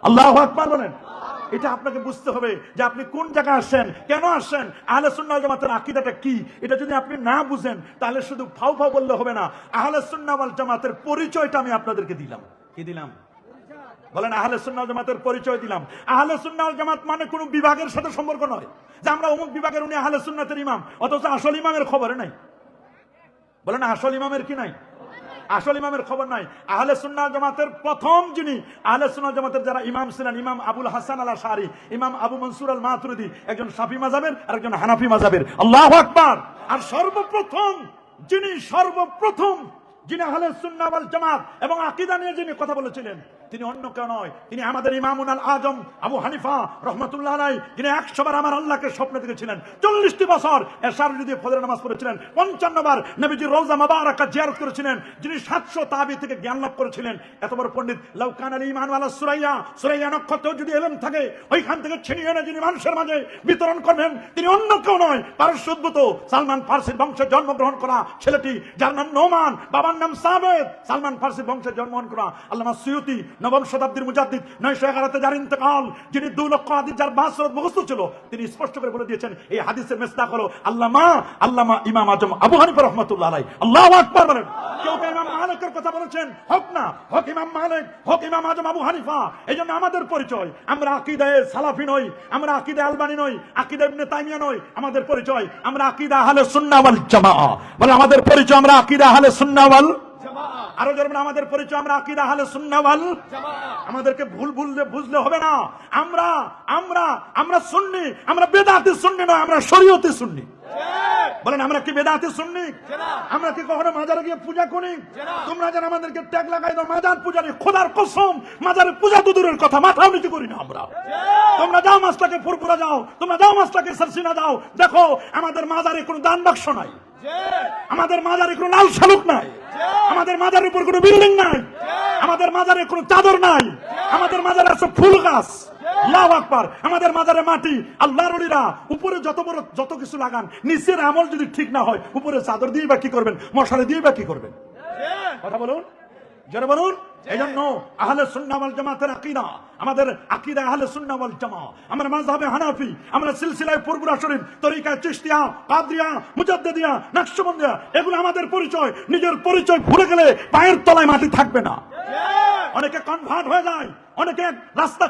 আল্লাহু আকবার বলেন। এটা আপনাকে বুঝতে হবে যে আপনি কোন জায়গায় আসছেন, কেন আসছেন, আহলে সুন্নাহ ওয়াল জামাতের আকীদাটা কি। এটা যদি আপনি না বুঝেন তাহলে শুধু ফাউ ফাউ বললে হবে না। আহলে সুন্নাহ ওয়াল জামাতের পরিচয়টা আমি আপনাদেরকে দিলাম। কি দিলাম? বলেন আহলে সুন্নাহ ওয়াল জামাতের পরিচয় দিলাম। আহলে সুন্নাহ ওয়াল জামাত মানে কোনো বিভাগের সাথে সম্পর্ক নয় যে আমরা অমুক বিভাগের উনি আহলে সুন্নাতের ইমাম, অথচ আসল ইমামের খবরে নাই। বলেন আসল ইমামের কি নাই? আসল ইমামের খবর নাই। আহলে সুন্নাহ ওয়াল জামাতের প্রথম যিনি আহলে সুন্নাহ ওয়াল জামাতের যারা ইমাম ছিলেন, ইমাম আবুল হাসান আল আশআরী, ইমাম আবু মনসুর আল মাতুরিদি, একজন শাফি মাযহাবের আর একজন হানাফি মাযহাবের। আল্লাহু আকবার। আর সর্বপ্রথম যিনি আহলে সুন্নাহ ওয়াল জামাত এবং আকীদা নিয়ে যিনি কথা বলেছিলেন, তিনি অন্য কেউ নয়, তিনি আমাদের ইমামুল আজম আবু হানিফা রাহমাতুল্লাহ আলাইহি, যিনি 100 বার আমার আল্লাহকে স্বপ্নে দেখেছিলেন, 40টি বছর এশার যদি ফজরের নামাজ পড়েছিলেন, 55 বার নবীজির রওজা মুবারাকা জিয়ারত করেছিলেন, যিনি 700 তাবি থেকে জ্ঞান লাভ করেছিলেন। এত বড় পণ্ডিত। লাউ কানা আল ঈমান ওয়ালা সুরাইয়া নক্ষত্র যদি ইলম থাকে, ওইখান থেকে ছিনিয়ে এনে যিনি মানুষের মাঝে বিতরণ করবেন, তিনি অন্য কেউ নয়, পারস্য উদ্ভূত সালমান ফার্সির বংশে জন্মগ্রহণ করা ছেলেটি, যার নাম নোমান, বাবার নাম সাবেদ, সালমান ফার্সির বংশে জন্মগ্রহণ করা আল্লামা সুয়ুতি, নবম শতাব্দীর মুজাদ্দিদ, 911-তে যার ইন্তেকাল, যিনি 2 লক্ষ হাদিস যার বাসরত মুখস্থ ছিল, তিনি স্পষ্ট করে বলে দিয়েছেন এই হাদিসের মিসদাক হলো আল্লামা ইমাম আজম আবু হানিফা রাহমাতুল্লাহ আলাইহি। আল্লাহু আকবার বলেন। কেউ ইমাম মালিকের কথা বলেছেন, হক না, হক ইমাম মালিক, হক ইমাম আজম আবু হানিফা। এইজন্য আমাদের পরিচয়, আমরা আকীদায়ে সালাফি নই, আমরা আকীদা আলবানী নই, আকীদা ইবনে তাইমিয়া নই। আমাদের পরিচয় আমরা আকীদা আহলে সুন্নাহ ওয়াল জামাআহ। বলে আমাদের পরিচয় আমরা আকীদা আহলে সুন্নাহ ওয়াল জামাআহ। আরো জোরে আমাদের পরিচয় আমরা আকীদা আহলে সুন্নাহ ওয়াল জামাআহ। আমাদেরকে ভুল বুঝলে হবে না। আমরা সুন্নি, আমরা বেদাতি সুন্নি নয়, আমরা শরীয়তি সুন্নি। বলেন আমরা কি বেদাতি সুন্নি? আমরা কি কখনো মাজারে গিয়ে পূজা করি? তোমরা যারা আমাদেরকে ট্যাগ লাগাই দাও মাজার পূজারি, খোদার কসম মাজারে পূজা তো দূরের কথা, মাথাও নিচু করি না আমরা। তোমরা যাও মাসটাকে ফুরফুরা যাও, তোমরা যাও মাসটাকে সরসিনা যাও, দেখো আমাদের মাজারে কোনো দান বাক্স নাই, আমাদের মাজারে কোনো লাল শালুক নাই, আমাদের মাজারের উপর কোনো বিল্ডিং নাই, আমাদের মাজারে কোনো চাদর নাই, আমাদের মাজারে আছে ফুল গাছ। আল্লাহু আকবার। আমাদের মাজারে মাটি। আল্লাহর ওলিরা উপরে যত কিছু লাগান, নিচের আমল যদি ঠিক না হয়, উপরে চাদর দিয়ে বা কি করবেন, মশারি দিয়ে বা কি করবেন? কথা বলুন, জোরে বলুন। এইজন্য আহলে সুন্নাহ ওয়াল জামাতের আকীদা, আমাদের আকীদা আহলে সুন্নাহ ওয়াল জামাত। আমরা মাযহাবে হানাফি, আমরা সিলসিলায়ে ফুরফুরা শরীফ, তরিকা চিশতিয়া, কাদরিয়া, মুজাদ্দিদিয়া, নকশবন্দিয়া, এগুলো আমাদের পরিচয়। নিজের পরিচয় ভুলে গেলে পায়ের তলায় মাটি থাকবে না। অনেকে কনভার্ট হয়ে যায়, অনেকে রাস্তা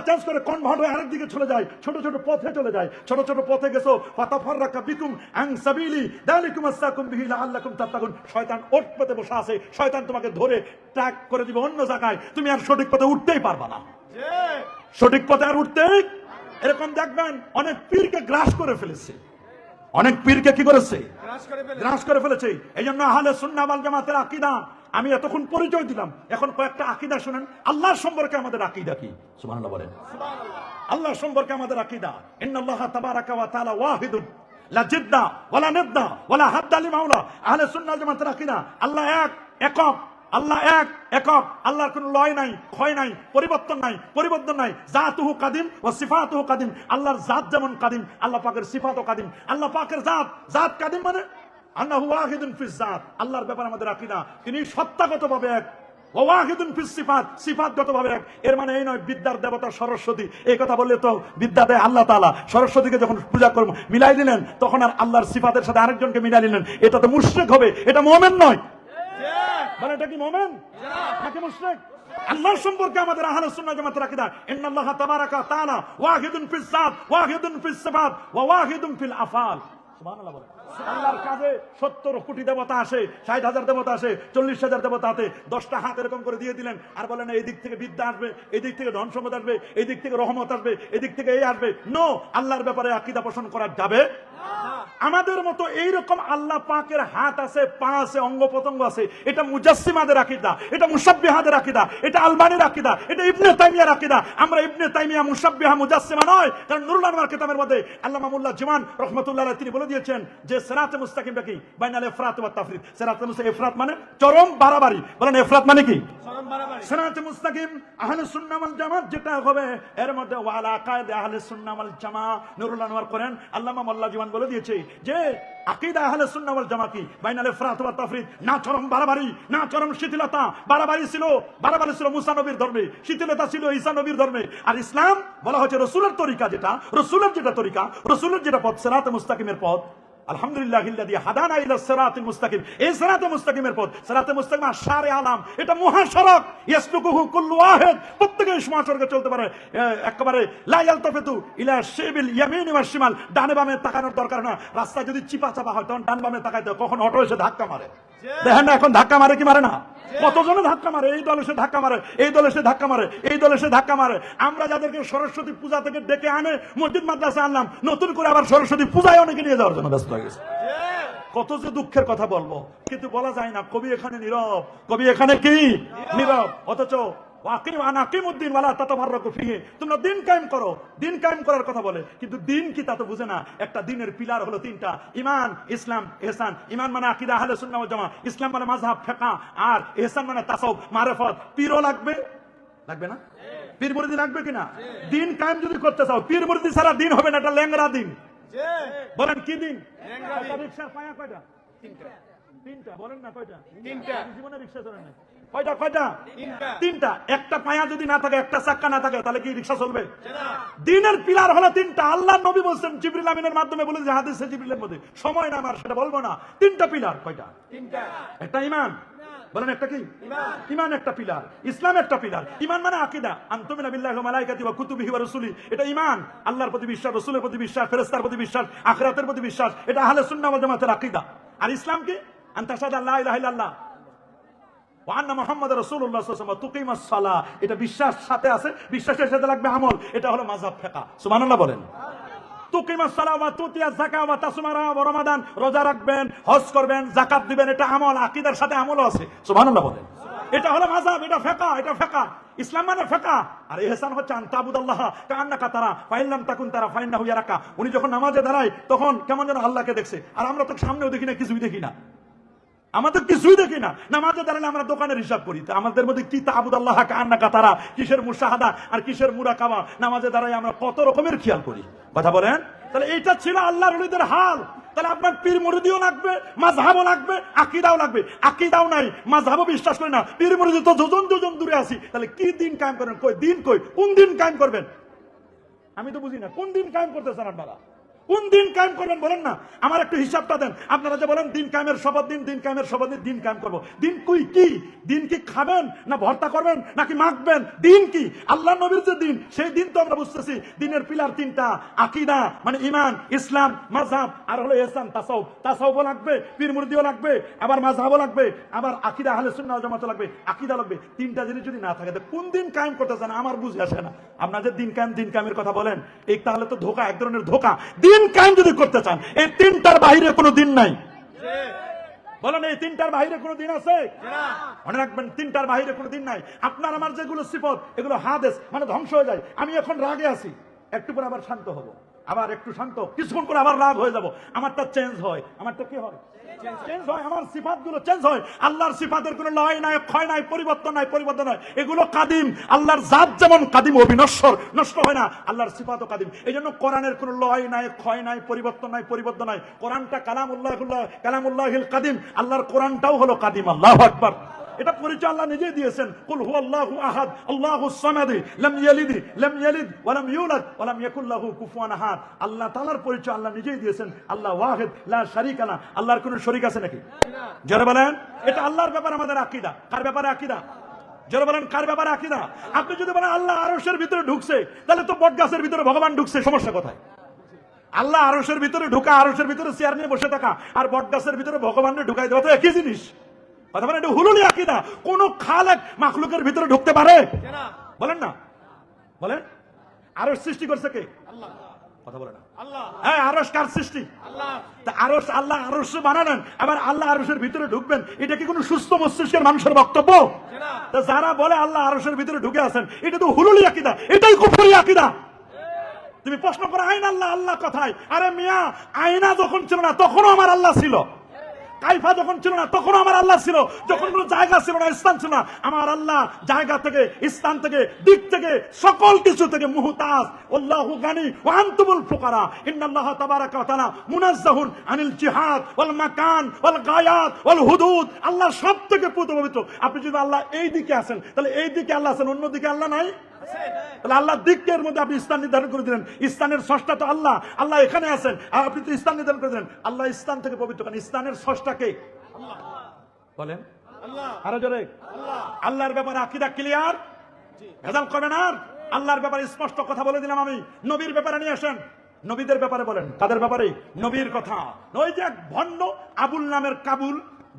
চেঞ্জ করে কনভার্ট হয়ে আরেক দিকে চলে যায়, ছোট ছোট পথে চলে যায়। ছোট ছোট পথে গেছো, ফাতাফাররাকা বিকুম আন সাবিলি যালিকুম আসসাকুম বিহি লাআল্লাকুম তাত্তাকুন। শয়তান ওট পথে বসে আছে, শয়তান তোমাকে ধরে ট্র্যাক করে দিবে অন্য জায়গায়, তুমি আর সঠিক পথে উঠতেই পারবা না। সঠিক পথে আর উঠতে, এরকম দেখবেন অনেক পীরকে গ্রাস করে ফেলেছে, অনেক পীরকে কি করেছে? গ্রাস করে ফেলেছে। এই জন্য আহলে সুন্নাহ ওয়াল জামাতের আকীদা আমি এতক্ষণ পরিচয় দিলাম, এখন কয়েকটা আকীদা শুনেন। আল্লাহ সম্পর্কে আমাদের আকীদা কি? সুবহানাল্লাহ বলেন। আল্লাহ সম্পর্কে আমাদের আকীদা, ইন্নাল্লাহা তাবারাকা ওয়া তাআলা ওয়াহিদুন লা জিদ্দা ওয়ালা নিদ্দা ওয়ালা হাদ্দা লিমাওলা। আহলে সুন্নাহ ওয়াল জামাতের আকীদা আল্লাহ একক, আল্লাহ একক, আল্লাহর কোনো লয় নাই, ক্ষয় নাই, পরিবর্তন নাই। জাতুহু কাদিম ওয়া সিফাতুহু কাদিম। আল্লাহর জাত যেমন কাদিম, আল্লাহ পাকের সিফাতও কাদিম। আল্লাহ পাকের জাত কাদিম মানে আন্নাহু ওয়াহিদুন ফিজ জাত। আল্লাহর ব্যাপারে আমাদের আকীদা, তিনি সত্তাগতভাবে এক, ওয়াহিদুন ফিস সিফাত, সিফাতগতভাবে এক। এর মানে এই নয় বিদ্যার দেবতা সরস্বতী, এই কথা বললে তো বিদ্যা দেয় আল্লাহ তাআলা। সরস্বতীকে যখন পূজা করব মিলাই দিলেন, তখন আর আল্লাহর সিফাতের সাথে আরেকজনকে মিলাই দিলেন, এটা তো মুশরিক হবে, এটা মুমিন নয়। মানে এটা কি মুমিন নাকি মুশরিক? আল্লাহর সম্পর্কে আমাদের আহলে সুন্নাহ জামাতের আকীদা, ইন্নাল্লাহা তাবারাকা ওয়া তাআলা ওয়াহিদুন ফিস সাত, ওয়াহিদুন ফিস সিফাত, ওয়া ওয়াহিদুন ফিল আফআল। সুবহানাল্লাহ বলেন। আল্লাহর কাজে 70 কোটি দেবতা আসে, 60,000 দেবতা আসে, 40,000 দেবতা হাতে 10টা হাত এরকম করে দিয়ে দিলেন, আর বলেন এই দিক থেকে বিদ্যা আসবে, এই দিক থেকে ধন সম্পদ আসবে, এই দিক থেকে রহমত আসবে, এই দিক থেকে এই আসবে। নো, আল্লাহর ব্যাপারে আকীদা পোষণ করা যাবে না। আমাদের মতো এইরকম আল্লাহ পাকের হাত আছে, পা আছে, অঙ্গ প্রত্যঙ্গ আছে, এটা মুজাসসিমাদের আকীদা, এটা মুশাব্বিহাদের আকীদা, এটা আলবানীর আকীদা, এটা ইবনে তাইমিয়ার আকীদা। আমরা ইবনে তাইমিয়া মুশাব্বিহা মুজাসসিমা নয়। কারণ নুরুল আনওয়ার কিতাবের মধ্যে আল্লামা মোল্লা জীমান রাহমাতুল্লাহ আলাইহি তিনি বলে দিয়েছেন যে সিরাতে মুস্তাকিমটা কি? বাইনাল ইফরাত ওয়া তাফরিদ। সিরাতে মুস্তাকিম, ইফরাত মানে চরম বাড়াবাড়ি, বলেন ইফরাত মানে কি? চরম বাড়াবাড়ি। সিরাতে মুস্তাকিম আহলে সুন্নাহ ওয়াল জামাত যেটা হবে, এর মধ্যে ওয়ালা কায়দা আহলে সুন্নাহ ওয়াল জামা নুরুল আনওয়ার করেন আল্লামা মোল্লা জীমান বলে দিয়েছে যে আকীদা আহলে সুন্নাহ ওয়াল জামাত কি? বাইনাল ইফরাত ওয়া তাফরিদ, না চরম বাড়াবাড়ি, না চরম শিথিলতা। বাড়াবাড়ি ছিল মুসা নবীর ধর্মে, শিথিলতা ছিল ঈসা নবীর ধর্মে। আর ইসলাম বলা হচ্ছে রাসূলের তরিকা, যেটা রাসূলের যেটা তরিকা, রাসূলের যেটা পথ, সিরাতে মুস্তাকিমের পথ। আলহামদুলিল্লাহিল্লাযী হাদানা ইলা সিরাতিল মুস্তাকিম, এই সিরাতে মুস্তাকিমের পথ, সিরাতে মুস্তাকিম আশারে আলাম, এটা মহাসড়ক। ইয়াসলুকুহু কুল্লু ওয়াহিদ, প্রত্যেকে মহাসড়কে চলতে পারে একেবারে। লা ইয়ালতাফিতু ইলা শিবিল ইয়ামিন ওয়া শিমাল, ডানে বামে তাকানোর দরকার না। রাস্তা যদি চিপা চাপা হয় তখন ডান বামে তাকাইতে হয়, কখন অটো এসে ধাক্কা মারে। দেখেন না এখন ধাক্কা মারে কি মারে না? কতজনে ধাক্কা মারে, এই দল এসে ধাক্কা মারে, এই দল এসে ধাক্কা মারে, এই দল এসে ধাক্কা মারে। আমরা যাদেরকে সরস্বতী পূজা থেকে ডেকে আনে মসজিদ মাদ্রাসা আনলাম, নতুন করে আবার সরস্বতী পূজায় অনেকে নিয়ে যাওয়ার জন্য ব্যস্ত হয়ে গেছে। কত যে দুঃখের কথা বলবো, কিন্তু বলা যায় না। কবি এখানে নীরব, কবি এখানে কি নীরব। অথচ তোমরা দিন কায়েম করো, দিন কায়েম করার কথা বলে, কিন্তু দিন কি তা তো বুঝে না। একটা দিনের পিলার হলো তিনটা: ঈমান, ইসলাম, ইহসান। ঈমান মানে আকীদা আহলে সুন্নাহ ওয়াল জামাত, ইসলাম মানে মাযহাব ফিকহ, আর ইহসান মানে তাসাউফ মারিফাত। পীরও লাগবে, লাগবে না? পীর মুরিদি লাগবে কিনা? দিন কায়েম যদি করতে চাও, পীর মুরিদি ছাড়া দিন হবে না। এটা ল্যাংড়া দিন। বলেন কি দিন? রিকশার পায়া কয়টা? তিনটা। বলেন না কয়টা? তিনটা। জীবনে রিকশা চলে না কয়টা? কয়টা? তিনটা। একটা পায়া যদি না থাকে, একটা চাক্কা না থাকে, তাহলে কি রিকশা চলবে? দিনের পিলার হলো তিনটা। আল্লাহ নবী বলছেন, জিবরিল আমিনের মাধ্যমে বলে যে হাদিসে জিবরিলের মধ্যে, সময় না আমার সেটা বলবো না। তিনটা পিলার। কয়টা? তিনটা। একটা ঈমান, বলেন একটা কি? ঈমান একটা পিলার, ইসলাম একটা পিলার। ঈমান মানে আকীদা, আনতুমিনা বিল্লাহি ওয়া মালাইকাতিহি ওয়া কুতুবিহি ওয়া রাসূলিহি, এটা ঈমান। আল্লাহর প্রতি বিশ্বাস, রাসূলের প্রতি বিশ্বাস, ফেরেশতার প্রতি বিশ্বাস, আখিরাতের প্রতি বিশ্বাস, এটা আহলে সুন্নাহ ওয়াল জামাতের আকীদা। আর ইসলাম কি? আনতাশহাদা লা ইলাহা ইল্লাল্লাহ ওয়া আন্না মুহাম্মাদুর রাসূলুল্লাহ সাল্লাল্লাহু আলাইহি ওয়া সাল্লাম, তুকিমাস সালাহ, এটা বিশ্বাস সাথে আছে, বিশ্বাসের সাথে লাগবে আমল, এটা হলো মাযহাব ফিকহ। সুবহানাল্লাহ বলেন। তুকিমাস সালাহ ওয়া তুতিয়াজ যাকাত ওয়া তাসুমারা ওয়া রমাদান, রোজা রাখবেন, হজ করবেন, যাকাত দিবেন, এটা আমল, আকীদার সাথে আমলও আছে। সুবহানাল্লাহ বলেন। এটা হলো মাযহাব, এটা ফিকহ, এটা ফিকহ। ইসলাম মানে ফিকহ। আর ইহসান হচ্ছে আন তাবুদাল্লাহ কাআন্নাকা তারা ফাইন লাম তাকুন তারা ফাইন্নাহু ইয়ারাকা। উনি যখন নামাজে দাঁড়ায় তখন কেমন যেন আল্লাহকে দেখছে, আর আমরা তো সামনেও দেখি না, কিছুই দেখি না, আমাদের কিছুই দেখি না। নামাজে দাঁড়ালে আমরা দোকানের হিসাব করি। আমাদের মধ্যে কি তাবুদাল্লাহ কাআন্নাকা তারা, কিসের মুশাহাদা আর কিসের মুরাকাবা। নামাজে দাঁড়ায় আমরা কত রকমের খেয়াল করি। কথা বলেন। তাহলে এইটা ছিল আল্লাহর ওলিদের হাল। তাহলে আপনার পীর মুরিদিও লাগবে, মাযহাবও লাগবে, আকীদাও লাগবে। আকীদাও নাই, মাযহাবও বিশ্বাস করি না, পীর মুরিদি তো যোজন যোজন দূরে আছি, তাহলে কি দিন কায়েম করবেন? কই দিন? কই কোন দিন কায়েম করবেন? আমি তো বুঝি না কোন দিন কায়েম করতেছেন আপনারা। কোন দিন কায়েম করবেন বলেন না? আমার একটু হিসাবটা দেন। আপনারা যে বলেন দিন কায়েমের শপথ দিন, দিন কায়েমের শপথ দিন, দিন কায়েম করবো। দিন কই কি? দিন কি খাবেন না ভর্তা করবেন নাকি মাখবেন? দিন কি? আল্লাহ নবীর যে দিন, সেই দিন তো আমরা বুঝতেছি। দিনের পিলার তিনটা: আকীদা মানে ঈমান, ইসলাম, মাযহাব, আর হলো ইহসান, তাসাউফ। তাসাউফও লাগবে, পীর মুরিদিও লাগবে, আবার মাযহাবও লাগবে, আবার আকীদা আহলে সুন্নাহ ওয়াল জামাত লাগবে, আকীদা লাগবে। তিনটা জিনিস যদি না থাকে, কোন দিন কায়েম করতেছেন আমার বুঝে আসে না। আপনাদের দিন কায়েম, দিন কায়েমের কথা বলেন, এই তাহলে তো ধোঁকা, এক ধরনের ধোঁকা। দিন কায়েম যদি করতে চান, এই তিনটার বাইরে কোনো দিন নাই। বলেন, এই তিনটার বাইরে কোনো দিন আছে? মনে রাখবেন, তিনটার বাইরে কোনো দিন নাই। আপনার আমার যেগুলো সিফত, এগুলো হাদেস, মানে ধ্বংস হয়ে যায়। আমি এখন রাগে আছি, একটু পরে আবার শান্ত হব, আবার একটু শান্ত, কিছুক্ষণ করে আবার রাগ হয়ে যাব। আমারটা চেঞ্জ হয়। আমারটা কি হয়? চেঞ্জ হয়। আমার সিফাতগুলো চেঞ্জ হয়। আল্লাহর সিফাতের কোনো লয় নাই, ক্ষয় নাই, পরিবর্তন নাই, পরিবর্তন নাই। এগুলো কাদিম। আল্লাহর জাত যেমন কাদিম, অবিনশ্বর, নষ্ট হয় না, আল্লাহর সিফাতও কাদিম। এই জন্য কোরআনের কোনো লয় নাই, ক্ষয় নাই, পরিবর্তন নাই, পরিবর্তন নাই। কোরআনটা কালামুল্লাহিল কাদিম। আল্লাহর কোরআনটাও হলো কাদিম। আল্লাহু আকবার। এটা পরিচয় আল্লাহ নিজেই দিয়েছেন, কুল হুয়াল্লাহু আহাদ আল্লাহুস সামাদ লাম ইয়ালিদ ওয়া লাম ইউলাদ ওয়া লাম ইয়াকুল লাহু কুফুয়ান আহাদ। আল্লাহ তাআলার পরিচয় আল্লাহ নিজেই দিয়েছেন, আল্লাহ ওয়াহিদ লা শারীকা লা। আল্লাহর কোনো শরীক আছে নাকি? যারা বলেন এটা আল্লাহর ব্যাপারে আমাদের আকীদা। কার ব্যাপারে আকীদা? যারা বলেন কার ব্যাপারে আকীদা? আপনি যদি বলেন আল্লাহ আরশের ভিতরে ঢুকছে, তাহলে তো বটগাছের ভিতরে ভগবান ঢুকছে, সমস্যা কোথায়? আল্লাহ আরশের ভিতরে ঢোকা, আরশের ভিতরে চেয়ার নিয়ে বসে থাকা আর বটগাছের ভিতরে ভগবানকে ঢুকাই দেওয়া তো একই জিনিস। কথা বলেন এটা হুলুলি আকীদা। কোন খালেক মাখলুকের ভিতরে ঢুকতে পারে? বলেন না, বলেন। আরশ সৃষ্টি করছে কে? আল্লাহ। কথা বলে না। আল্লাহ। হ্যাঁ, আরশ কার সৃষ্টি? আল্লাহ। তা আরশ আল্লাহ আরশ বানালেন, আবার আল্লাহ আরশের ভিতরে ঢুকবেন, এটা কি কোনো সুস্থ মস্তিষ্কের মানুষের বক্তব্য? তা যারা বলে আল্লাহ আরশের ভিতরে ঢুকে আছেন, এটা তো হুলুলি আকীদা, এটাই কুফরি আকীদা। তুমি প্রশ্ন করো আইন আল্লাহ, আল্লাহ কোথায়? আরে মিয়া, আয়না যখন ছিল না তখনও আমার আল্লাহ ছিল, কাইফা যখন ছিল না তখনও আমার আল্লাহ ছিল, যখন কোনো জায়গা ছিল না, স্থান ছিল না, আমার আল্লাহ জায়গা থেকে, স্থান থেকে, দিক থেকে, সকল কিছু থেকে মুহতাজ। আল্লাহু গানি ওয়া আনতুমুল ফুকারা। ইন্নাল্লাহা তাবারাকা ওয়া তাআলা মুনাজ্জাহুন আনিল জিহাদ ওয়াল মাকান ওয়াল গায়াত ওয়াল হুদুদ। আল্লাহ সব থেকে পবিত্র। আপনি যদি আল্লাহ এই দিকে আছেন, তাহলে এই দিকে আল্লাহ আছেন, অন্য দিকে আল্লাহ নাই। তাহলে আল্লাহ দিকের মধ্যে আপনি স্থান নির্ধারণ করে দিলেন, স্থানের স্রষ্টা তো আল্লাহ, আল্লাহ এখানে আছেন, আর আপনি তো স্থান নির্ধারণ করে দিলেন। আল্লাহ স্থান থেকে পবিত্র, কারণ স্থানের স্রষ্টা কে? আল্লাহ। বলেন আল্লাহ। আরো জোরে আল্লাহ। আল্লাহর ব্যাপারে আকীদা ক্লিয়ার, ভেজাল করবেন আর। আল্লাহর ব্যাপারে স্পষ্ট কথা বলে দিলাম আমি। নবীর ব্যাপারে নিয়ে আসেন, নবীদের ব্যাপারে বলেন। কাদের ব্যাপারে? নবীর কথা। ওই যে এক ভণ্ড আবুল নামের কাবুল,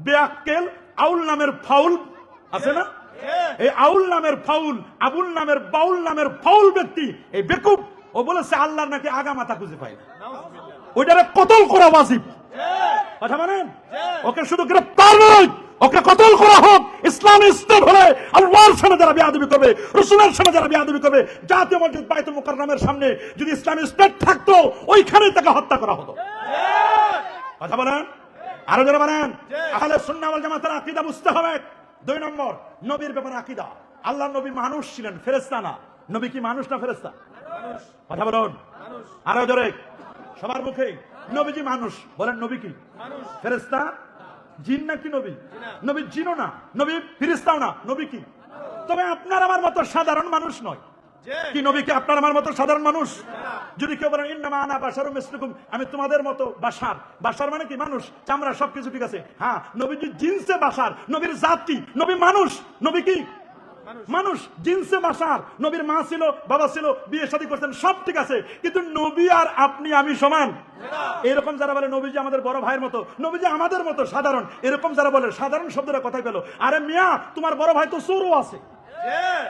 বেআক্কেল, আউল নামের ফাউল আছে না? এই আউল নামের ফাউল, আবুল নামের বাউল নামের ফাউল ব্যক্তি, এই বেকুব, ও বলেছে আল্লাহর নাকি আগা মাথা খুঁজে পায় না, ওইটারে কতল করা ওয়াজিব। কথা মানেন? ওকে শুধু গ্রেফতার নয়, ওকে কতল করা হোক। ইসলামী স্টেট হলে আল্লাহর সামনে যারা বেয়াদবি করবে, রাসূলের সামনে যারা বেয়াদবি করবে, জাতীয় মসজিদ বাইতুল মুকাররমের সামনে যদি ইসলামী স্টেট থাকতো, ওইখানেই তাকে হত্যা করা হতো। কথা বলেন, আরো যারা বলেন। আহলে সুন্নাহ ওয়াল জামাতের আকীদা বুঝতে হবে। 2 নম্বর, নবীর ব্যাপারে আকীদা। আল্লাহ নবী মানুষ ছিলেন, ফেরেশতা না। নবী কি মানুষ না ফেরেশতা? মানুষ। কথা বলুন আরো জোরে, সবার মুখে। নবীজি মানুষ, বলেন নবী কি মানুষ? ফেরেশতা? জিন নাকি নবী? নবী জিনও না, নবী ফেরেশতাও না, নবী কি? তবে আপনার আমার মতো সাধারণ মানুষ নয়। কি নবী কি আপনার আমার মতো সাধারণ মানুষ? যদি কেউ বলেন ইন্নামা আনা বাশারুম মিসলুকুম, আমি তোমাদের মতো বাশার। বাশার মানে কি? মানুষ, চামড়া, সবকিছু ঠিক আছে। হ্যাঁ, নবীজি জিনসে বাশার। নবীর জাত কি? নবী মানুষ। নবী কি মানুষ, জিনসে বাশার। নবীর মা ছিল, বাবা ছিল, বিয়ে শাদী করতেন, সব ঠিক আছে, কিন্তু নবী আর আপনি আমি সমান? এরকম যারা বলে নবীজি আমাদের বড় ভাইয়ের মতো, নবীজি আমাদের মতো সাধারণ, এরকম যারা বলে, সাধারণ শব্দটা কোথায় পেল? আরে মিয়া, তোমার বড় ভাই তো চোরও আছে,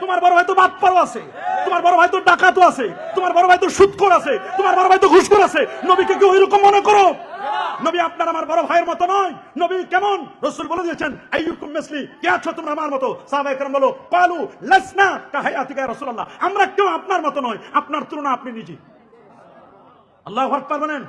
তোমার বড় ভাই তো বাটপারও আছে, তোমার বড় ভাই তো ডাকাতও আছে, তোমার বড় ভাই তো সুদখোর আছে, তোমার বড় ভাই তো ঘুষখোর আছে। নবীকে কি ওইরকম মনে করো? নবী আপনার আমার বড় ভাইয়ের মতো নয়। নবী কেমন? রাসূল বলে দিয়েছেন আইয়ুকুম মিসলি, কে আছো তোমরা আমার মতো? সাহাবায়ে কেরাম বলো ক্বালু লাসনা কাহায়াতিকা ইয়া রাসূলুল্লাহ, আমরা কেউ আপনার মতো নয়, আপনার তুলনা আপনি নিজে। আল্লাহু আকবার বলেন।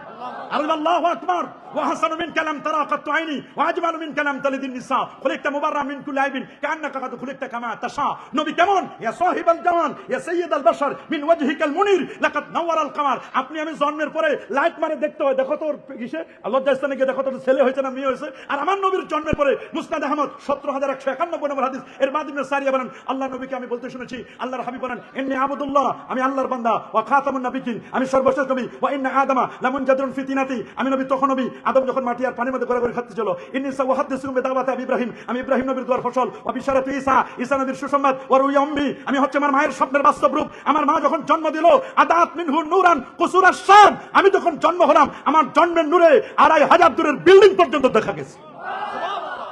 আল্লাহু আকবার। ওয়া হাসানু মিন কালাম তারাকাত আইনি ওয়া আজমালু মিন কালাম তালিদিন নিসা খুলিকতা মুবাররা মিন কুল্লি আইবিন কান্নাকা কাদ খুলিকতা কামা তাশা। নবী কেমন? ইয়া সাহিবাল জামান ইয়া সাইয়্যিদাল বাশার মিন ওয়াজহিকাল মুনির লাকাদ নাওয়ারাল কামার। আপনি আমি জন্মের পরে লাইট মারে দেখতে হয়, দেখো তোর কিসে লজ্জাস্থানে গিয়ে দেখো তোর ছেলে হয়েছে না মেয়ে হয়েছে। আর আমার নবীর জন্মের পরে মুসনাদ আহমদ 17191 নম্বর হাদিস, এর মাধ্যমে সারিয়া বলেন আল্লাহ নবীকে আমি বলতে শুনেছি, আল্লাহর হাবিব বলেন ইন্নী আবুদুল্লাহ, আমি আল্লাহর বান্দা, ওয়া খাতামুন নাবিয়িন, আমি সর্বশেষ নবী, ওয়া ইন্না আদামা লামুন জাদরুন ফি তিনাতি, আমি নবী তখন নবী, আদম যখন মাটি আর পানির মধ্যে গড়াগড়ি খাচ্ছিল। ইন্নী সাওয়াহাদিসুকুম বিদাওয়াতি ইব্রাহিম, আমি ইব্রাহিম নবীর দোয়ার ফসল, ওয়া বিশারাতি ঈসা, ঈসা নবীর সুসংবাদ, ওয়া রুইয়া উম্মি, আমি হচ্ছে আমার মায়ের স্বপ্নের বাস্তব রূপ। আমার মা যখন জন্ম দিল আদাত মিনহু নূরান কুসুরাশ শাম, আমি যখন জন্ম হলাম আমার জন্মের নূরে 2500 দূরের বিল্ডিং পর্যন্ত দেখা গেছে।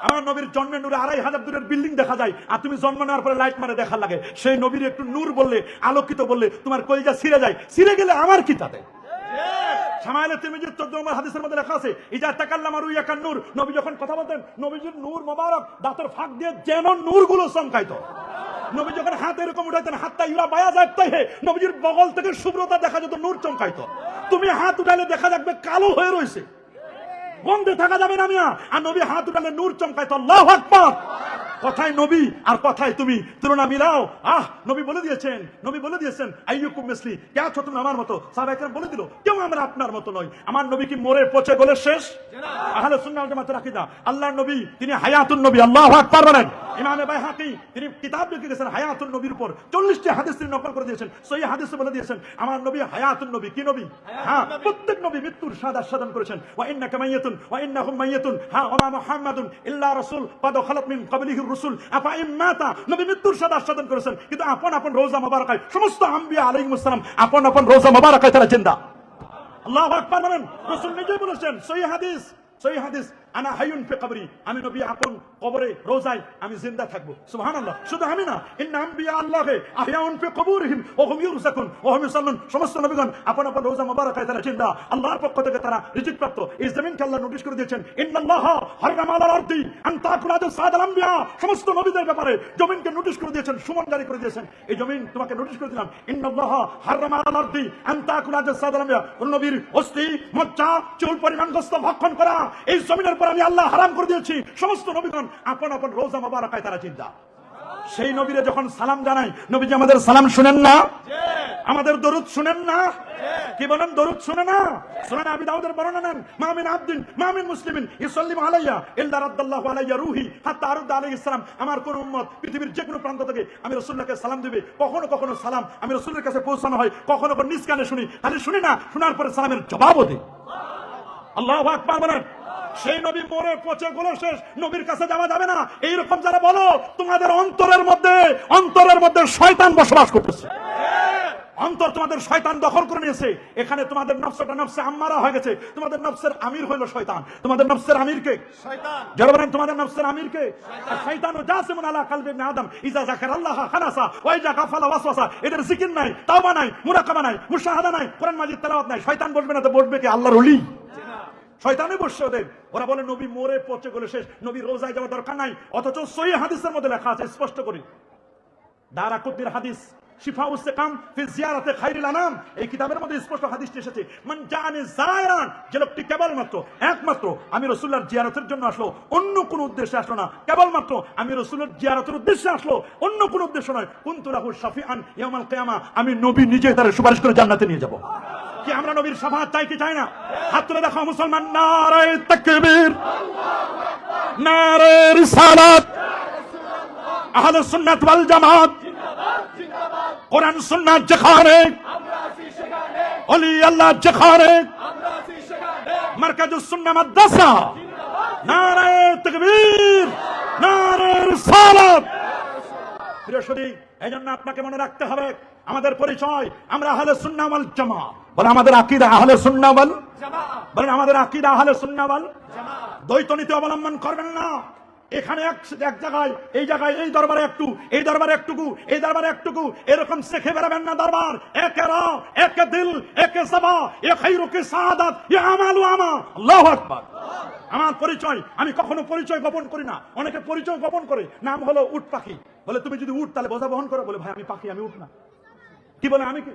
আমার নবীর জন্মের নূরে 2500 দূরের বিল্ডিং দেখা যায়, আর তুমি জন্ম নেওয়ার পরে লাইট মারে দেখা লাগে। সেই নবীর একটু নূর বললে, আলোকিত বললে তোমার কলিজা ছিঁড়ে যায়, ছিঁড়ে গেলে আমার কি তাতে? শামাইলে তিরমিজির 14 নম্বর হাদিসের মধ্যে লেখা আছে ইজা তাকাল্লামা রুইয়াকান নূর, নবী যখন কথা বলতেন নবীজির নূর মোবারক দাঁতের ফাঁক দিয়ে যেন নূরগুলো চমকাইতো। নবী যখন হাত এরকম উঠাইতেন, হাতটা ইউরা বায়া যাইতেই হে নবীজির বগল থেকে শুভ্রতা দেখা যেত, নূর চমকাইতো। তুমি হাত উঠাইলে দেখা যাবে কালো হয়ে রয়েছে, বন্ধে থাকা যাবে না মিয়া। আর নবী হাত উঠালে নূর চমকাইতো। আল্লাহু আকবার। কথায় নবী আর কথায় তুমি তুলনা মিলাও। নবী বলে দিয়েছেন আইয়ুকুম মিসলি, কে আছো তুমি আমার মতো? সাহাবায়ে কেরাম বলে দিল, কেউ আমরা আপনার মতো নই। আমার নবী কি মরে পচে গলে শেষ? আহলে সুন্নাহ ওয়াল জামাতের আকীদা, আল্লাহর নবী তিনি হায়াতুন নবী। আল্লাহু আকবার বলেন। ইমামে বাইহাকি তিনি কিতাব লিখে গেছেন হায়াতুন নবীর উপর, 40টি হাদিস তিনি নকল করে দিয়েছেন। সহিহ হাদিসে বলে দিয়েছেন আমার নবী হায়াতুন নবী। কি নবী? প্রত্যেক নবী মৃত্যুর স্বাদ আস্বাদন করেছেন। ওয়া ইন্নাকা মাইয়াতুন ওয়া ইন্নাহুম মাইয়াতুন ওয়া মা মুহাম্মাদুন ইল্লা রাসূল ক্বাদ খালাত মিন ক্বাবলিহির রাসূল আফা ইম্মাতা, নবী মৃত্যুর স্বাদ আস্বাদন করেছেন, কিন্তু আপন আপন রওজা মুবারাকায় সমস্ত আম্বিয়া আলাইহিস সালাম আপন আপন রওজা মুবারাকায় তারা জিন্দা। আল্লাহু আকবার বলেন। রাসূল নিজেই বলেছেন সহিহ হাদিস আনা হাইয়ুন ফি কবরি, আমি নবী আপন কবরে রোজায় আমি জিন্দা থাকবো। সুবহানাল্লাহ। শুধু আমি না, ইন্না আম্বিয়া আল্লাহে আহয়াউন ফি কবুরিহিম ওয়া হুম ইউরযাকুন ওয়া হুম ইউসাল্লুন, সমস্ত নবীগণ আপন আপন রোজা মুবারাকায় তারা জিন্দা, আল্লাহর পক্ষ থেকে তারা রিজিক প্রাপ্ত। এই জমিনকে আল্লাহ নোটিশ করে দিয়েছেন ইন্নাল্লাহা হারামা আলাল আরদি আন তাকুলা সাদাল আম্বিয়া, সমস্ত নবীদের ব্যাপারে জমিনকে নোটিশ করে দিয়েছেন, সুমন জারি করে দিয়েছেন। এই জমিন তোমাকে নোটিশ করে দিলাম, ইন্নাল্লাহা হারামা আলাল আরদি আন তাকুলা সাদাল আম্বিয়া, কোন নবীর অস্থি মজ্জা চুল পরিমাণ গোশত ভক্ষণ করা এই জমিনের পর আমি আল্লাহ হারাম করে দিয়েছি। সমস্ত নবীগণ আপন আপন রোজা মুবারাকায় তারা জিন্দা। সেই নবীরে যখন সালাম জানাই, নবীজি আমাদের সালাম শুনেন না? আমাদের দরুদ শুনেন না? কি বলেন? দরুদ শুনে না? সুনান আবি দাউদের বর্ণনা নেন, মা মিন আবদিন মা মিন মুসলিমিন ইউসাল্লিমু আলাইয়া ইল্লা রাদ্দাল্লাহু আলাইয়া রূহি হাত্তা আরুদ আলাইহিস সালাম। আমার কোন উম্মত পৃথিবীর যে কোনো প্রান্ত থেকে আমি রাসূলুল্লাহকে সালাম দিবে, কখনো কখনো সালাম আমি রাসূলের কাছে পৌঁছানো হয়, কখনো কখনো নিজ কানে শুনি, খালি শুনি না, শোনার পরে সালামের জবাবও দেই। আল্লাহু আকবার বলেন। সেই নবী মরে পচে গলে শেষ, নবীর কাছে যাওয়া যাবে না। এইরকম যারা বলো, তোমাদের অন্তরের মধ্যে শয়তান বসবাস করতেছে। অন্তর তোমাদের শয়তান দখল করে নিয়েছে। এখানে তোমাদের নফসটা নফসে আম্মারা হয়ে গেছে। তোমাদের নফসের আমির হলো শয়তান। তোমাদের নফসের আমির কে? শয়তান। যারা বলেন তোমাদের নফসের আমির কে? শয়তানু জাসিমুন আলা কলবি ইবনে আদম ইজা যাকারাল্লাহ খানাসা ওয়া ইজা গাফালা ওয়াসওয়াসা। এদের জিকির নাই, তাওবা নাই, মুরাকাবা নাই, মুশাহাদা নাই, কোরআন মাজিদ তেলাওয়াত নাই। শয়তান বসবে না তো বসবে কি? আল্লাহর ওলি। শয়তানই বসছে ওদের। ওরা বলে নবী মরে পচে গলে শেষ, নবী রোজায় যাওয়ার দরকার নাই। অথচ সহিহ হাদিসের মধ্যে লেখা আছে স্পষ্ট করে, দারাকুতনির হাদিস শিফাউস সিকাম ফি জিয়ারাতে খায়রুল আনাম, এই কিতাবের মধ্যে স্পষ্ট হাদিসটি এসেছে, মান জানি যায়রান, যে লোকটি কেবলমাত্র একমাত্র আমি রাসূলুল্লাহর জিয়ারতের জন্য আসলো, অন্য কোন উদ্দেশ্যে আসলো না, কেবলমাত্র আমি রাসূলের জিয়ারতের উদ্দেশ্যে আসলো, অন্য কোন উদ্দেশ্য নয়, কুনতু লাহু শাফিআন ইয়াউমাল কিয়ামা, আমি নবী নিজে তার সুপারিশ করে জান্নাতে নিয়ে যাব। কি আমরা নবীর শাফাআত চাই কি চাই না? হাত তুলে দেখাও মুসলমান। নারে তাকবীর, নারে রিসালাত, আহলে সুন্নাত ওয়াল জামাত, কোরআন সুন্নাত যেখানে, ওলি আল্লাহ যেখানে, মারকাজুস সুন্নাহ মাদ্রাসা, নারে তাকবীর, নারে রিসালাত। প্রিয় শুধু এই জন্য আপনাকে মনে রাখতে হবে আমাদের পরিচয়, আমরা আহলে সুন্নাহ ওয়াল জামাত। বলে আমাদের আকীদা আহলে সুন্নাহ ওয়াল জামাত, বলেন আমাদের আকীদা আহলে সুন্নাহ ওয়াল জামাত। দ্বৈত নীতি অবলম্বন করবেন না। এখানে এক জায়গায় এই জায়গায় এই দরবারে একটু, এই দরবারে একটুকু, এই দরবারে একটুকু, এরকম শেখে বেড়াবেন না। দরবার একে রা, একে দিল, একে সাবা, এ খায়রুকে সাআদাত, ইয়া আমালু আমা। আল্লাহু আকবার। আমার পরিচয়, আমি কখনো পরিচয় গোপন করি না। অনেকে পরিচয় গোপন করে, নাম হলো উট পাখি। বলে তুমি যদি উট তাহলে বোঝা বহন করো। বলে ভাই আমি পাখি, আমি উট না। কি বলে আমি কি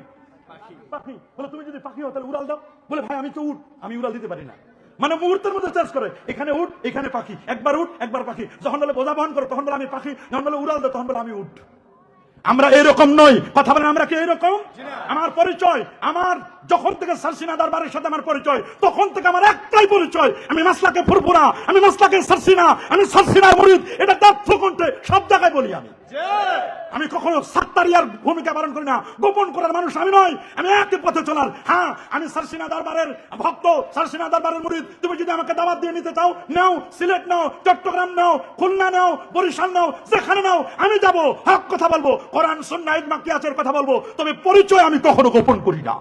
পাখি? বলে তুমি যদি পাখি হও তাহলে উড়াল দাও। বলে ভাই আমি তো উট, আমি উড়াল দিতে পারি না। মানে মুহূর্তের মধ্যে চেঞ্জ করে, এখানে উঠ এখানে পাখি, একবার উঠ একবার পাখি। যখন বলে বোঝা বহন করো তখন বলে আমি পাখি, যখন বলে উড়াল দাও তখন বলে আমি উঠ। আমরা এরকম নই। কথা বলেন আমরা কি এরকম? আমার পরিচয়, আমার যখন থেকে সারসিনা দরবারের সাথে আমার পরিচয়, তখন থেকে আমার একটাই পরিচয়, আমি মাসলাকে ফুরফুরা, আমি মাসলাকে সারসিনা, আমি সারসিনার মুরিদ। এটা দাঁত কণ্ঠে সব জায়গায় বলি। আমি কখনো সাত্তারিয়ার ভূমিকা পালন করি না। গোপন করার মানুষ আমি নয়, আমি একই পথে চলার। হ্যাঁ, আমি সারসিনা দরবারের ভক্ত, সারসিনা দরবারের মুরিদ। তুমি যদি আমাকে দাওয়াত দিয়ে নিতে চাও, নাও। সিলেট নাও, চট্টগ্রাম নাও, খুলনা নাও, বরিশাল নাও, যেখানে নাও, আমি যাব। হক কথা বলবো, কোরআন সুন্নাহ ইজমা কিয়াসের কথা বলবো। তবে পরিচয় আমি কখনো গোপন করি না।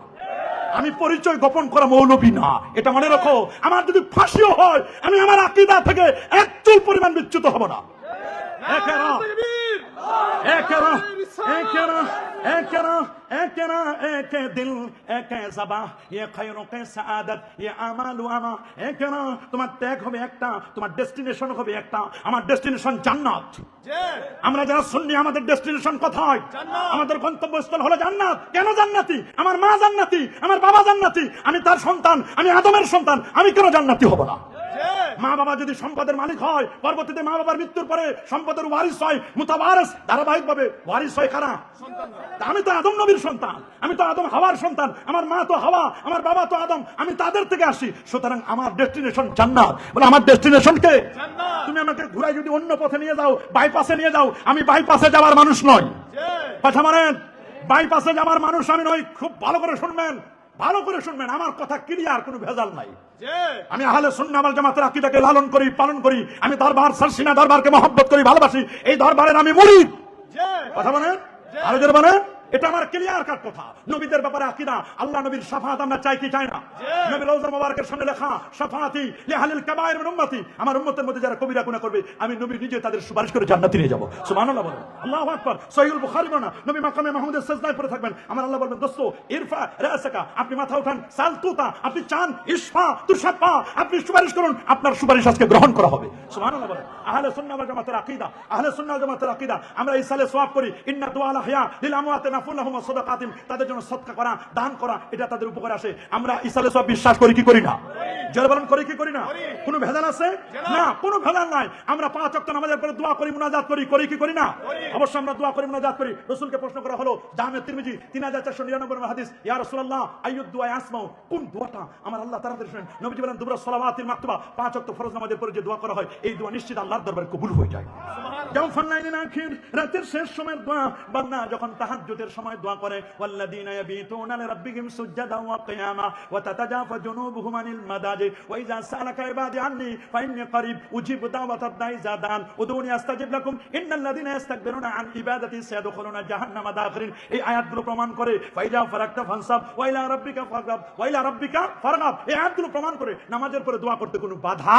আমি পরিচয় গোপন করা মৌলবী না, এটা মনে রাখো। আমার যদি ফাঁসিও হয়, আমি আমার আকীদা থেকে এক চুল পরিমাণ বিচ্যুত হব না। তোমার ত্যাগ হবে একটা, তোমার ডেস্টিনেশন হবে একটা। আমার ডেস্টিনেশন জান্নাত। আমরা যারা সুন্নি, আমাদের ডেস্টিনেশন কোথায়? আমাদের গন্তব্যস্থল হলো জান্নাত। কেন জান্নাতি? আমার মা জান্নাতি, আমার বাবা জান্নাতি, আমি তার সন্তান, আমি আদমের সন্তান, আমি কেন জান্নাতি হব না? মা বাবা যদি সম্পদের মালিক হয়, পরবর্তীতে মা বাবার মৃত্যুর পরে সম্পদের ওয়ারিস হয়, মুতাওয়ারিস ধারাবাহিক ভাবে ওয়ারিস হয় কারা? আমি তো আদম নবীর সন্তান, আমি তো আদম হাওয়ার সন্তান, আমার মা তো হাওয়া, আমার বাবা তো আদম, আমি তাদের থেকে আসি। সুতরাং আমার ডেস্টিনেশন জান্নাত। বলে আমার ডেস্টিনেশন কে? তুমি আমাকে ঘুরাই যদি অন্য পথে নিয়ে যাও, বাইপাসে নিয়ে যাও, আমি বাইপাসে যাওয়ার মানুষ নই। কথা মানেন, বাইপাসে যাওয়ার মানুষ আমি নই। খুব ভালো করে শুনবেন, ভালো করে শুনবেন, আমার কথা ক্লিয়ার, কোনো ভেজাল নাই। আমি আহলে সুন্নাহ ওয়াল জামাতের আকীদাকে লালন করি, পালন করি। আমি দরবার সারসিনা দরবারকে মহব্বত করি, ভালোবাসি। এই দরবারের আমি মুরিদ। কথা বলেন, আরো জোরে বলেন। এটা আমার ক্লিয়ার কাট কথা। নবীদের ব্যাপারে আকীদা, আল্লাহ নবীর শাফাআত আমরা চাই কি চাই না? নবীর রওজা মুবারকের সামনে লেখা শাফাআতি লিআহলিল কাবায়ের মিন উম্মতি, আমার উম্মতের মধ্যে যারা কবিরা গুনাহ করবে আমি নবী নিজে তাদের সুপারিশ করে জান্নাতে নিয়ে যাব। সুবহানাল্লাহ বলেন, আল্লাহু আকবার। সহিহুল বুখারী বর্ণনা, নবী মাকামে মাহমুদের সিজদায় পড়ে থাকবেন, আমার আল্লাহ বলবেন, দোস্ত ইরফা রাসাকা, আপনি মাথা উঠান, সাল তুতা, আপনি চান, ইশফা তুশাফা, আপনি সুপারিশ করুন, আপনার সুপারিশ আজকে গ্রহণ করা হবে। সুবহানাল্লাহ বলেন। আহলে সুন্নাহ ওয়াল জামাতের আকীদা, আহলে সুন্নাহ ওয়াল জামাতের আকীদা, আমরা ইসালে সওয়াব করি, ইন্না দুআ আল আহইয়া লিল আমওয়াত নাফুলহুম ওয়া সাদাকাতিম, তাদের জন্য সদকা করা, দান করা, এটা তাদের উপকার আসে। আমরা ইসালে সওয়াব বিশ্বাস করি কি করি না? যারা বলেন করি কি করি না? কোনো ভেজাল আছে না? কোনো ভেজাল নাই। আমরা 5 ওয়াক্ত নামাজের পরে দোয়া করি, মুনাজাত করি, করি কি করি না? অবশ্যই আমরা দোয়া করি, মুনাজাত করি। রাসূলকে প্রশ্ন করা হলো, জামে তিরমিজি 3499 নম্বর হাদিস, ইয়া রাসূলুল্লাহ আইয়ুদ দুআ আসমাউ, কোন দোয়াটা আমার আল্লাহ তাআলা শুনেন? নবীজি বলেন, দুবরা সালাওয়াতিল মাকতুবা, 5 ওয়াক্ত ফরজ নামাজের পরে যে দোয়া করা হয়, এই দোয়া নিশ্চিত আল্লাহর দরবারে কবুল হয়ে যায়। যেমন ফান্নাইনিন আখির, রাতের শেষ সময়ের দোয়া, বান্দা যখন তাহাজ্জুদের সময় দোয়া করে, ওয়াল্লাযীনা ইয়াবিতুনা লিরাব্বিহিম সুজদান ওয়া কিয়ামা ওয়া তাতাজাফা জুনুবুহুম আনিল মাদাজি ওয়া ইযা সালাকা ইবাদি আন্নী ফাইন্নী করিব উজিবু দাওয়াতাদ দাঈ ইযা দান উদউনি আস্তাজিব লাকুম ইন্নাল্লাযীনা ইস্তাকবিরুনা আন ইবাদাতি সায়াদখুলুনা জাহান্নামা দাখিরিন। এই আয়াতগুলো প্রমাণ করে ফাইজা ফারাকতা ফানসাব ওয়া ইলা রাব্বিকা ফারগাব ওয়া ইলা রাব্বিকা ফারগাব, এই আয়াতগুলো প্রমাণ করে নামাজের পরে দোয়া করতে কোনো বাধা।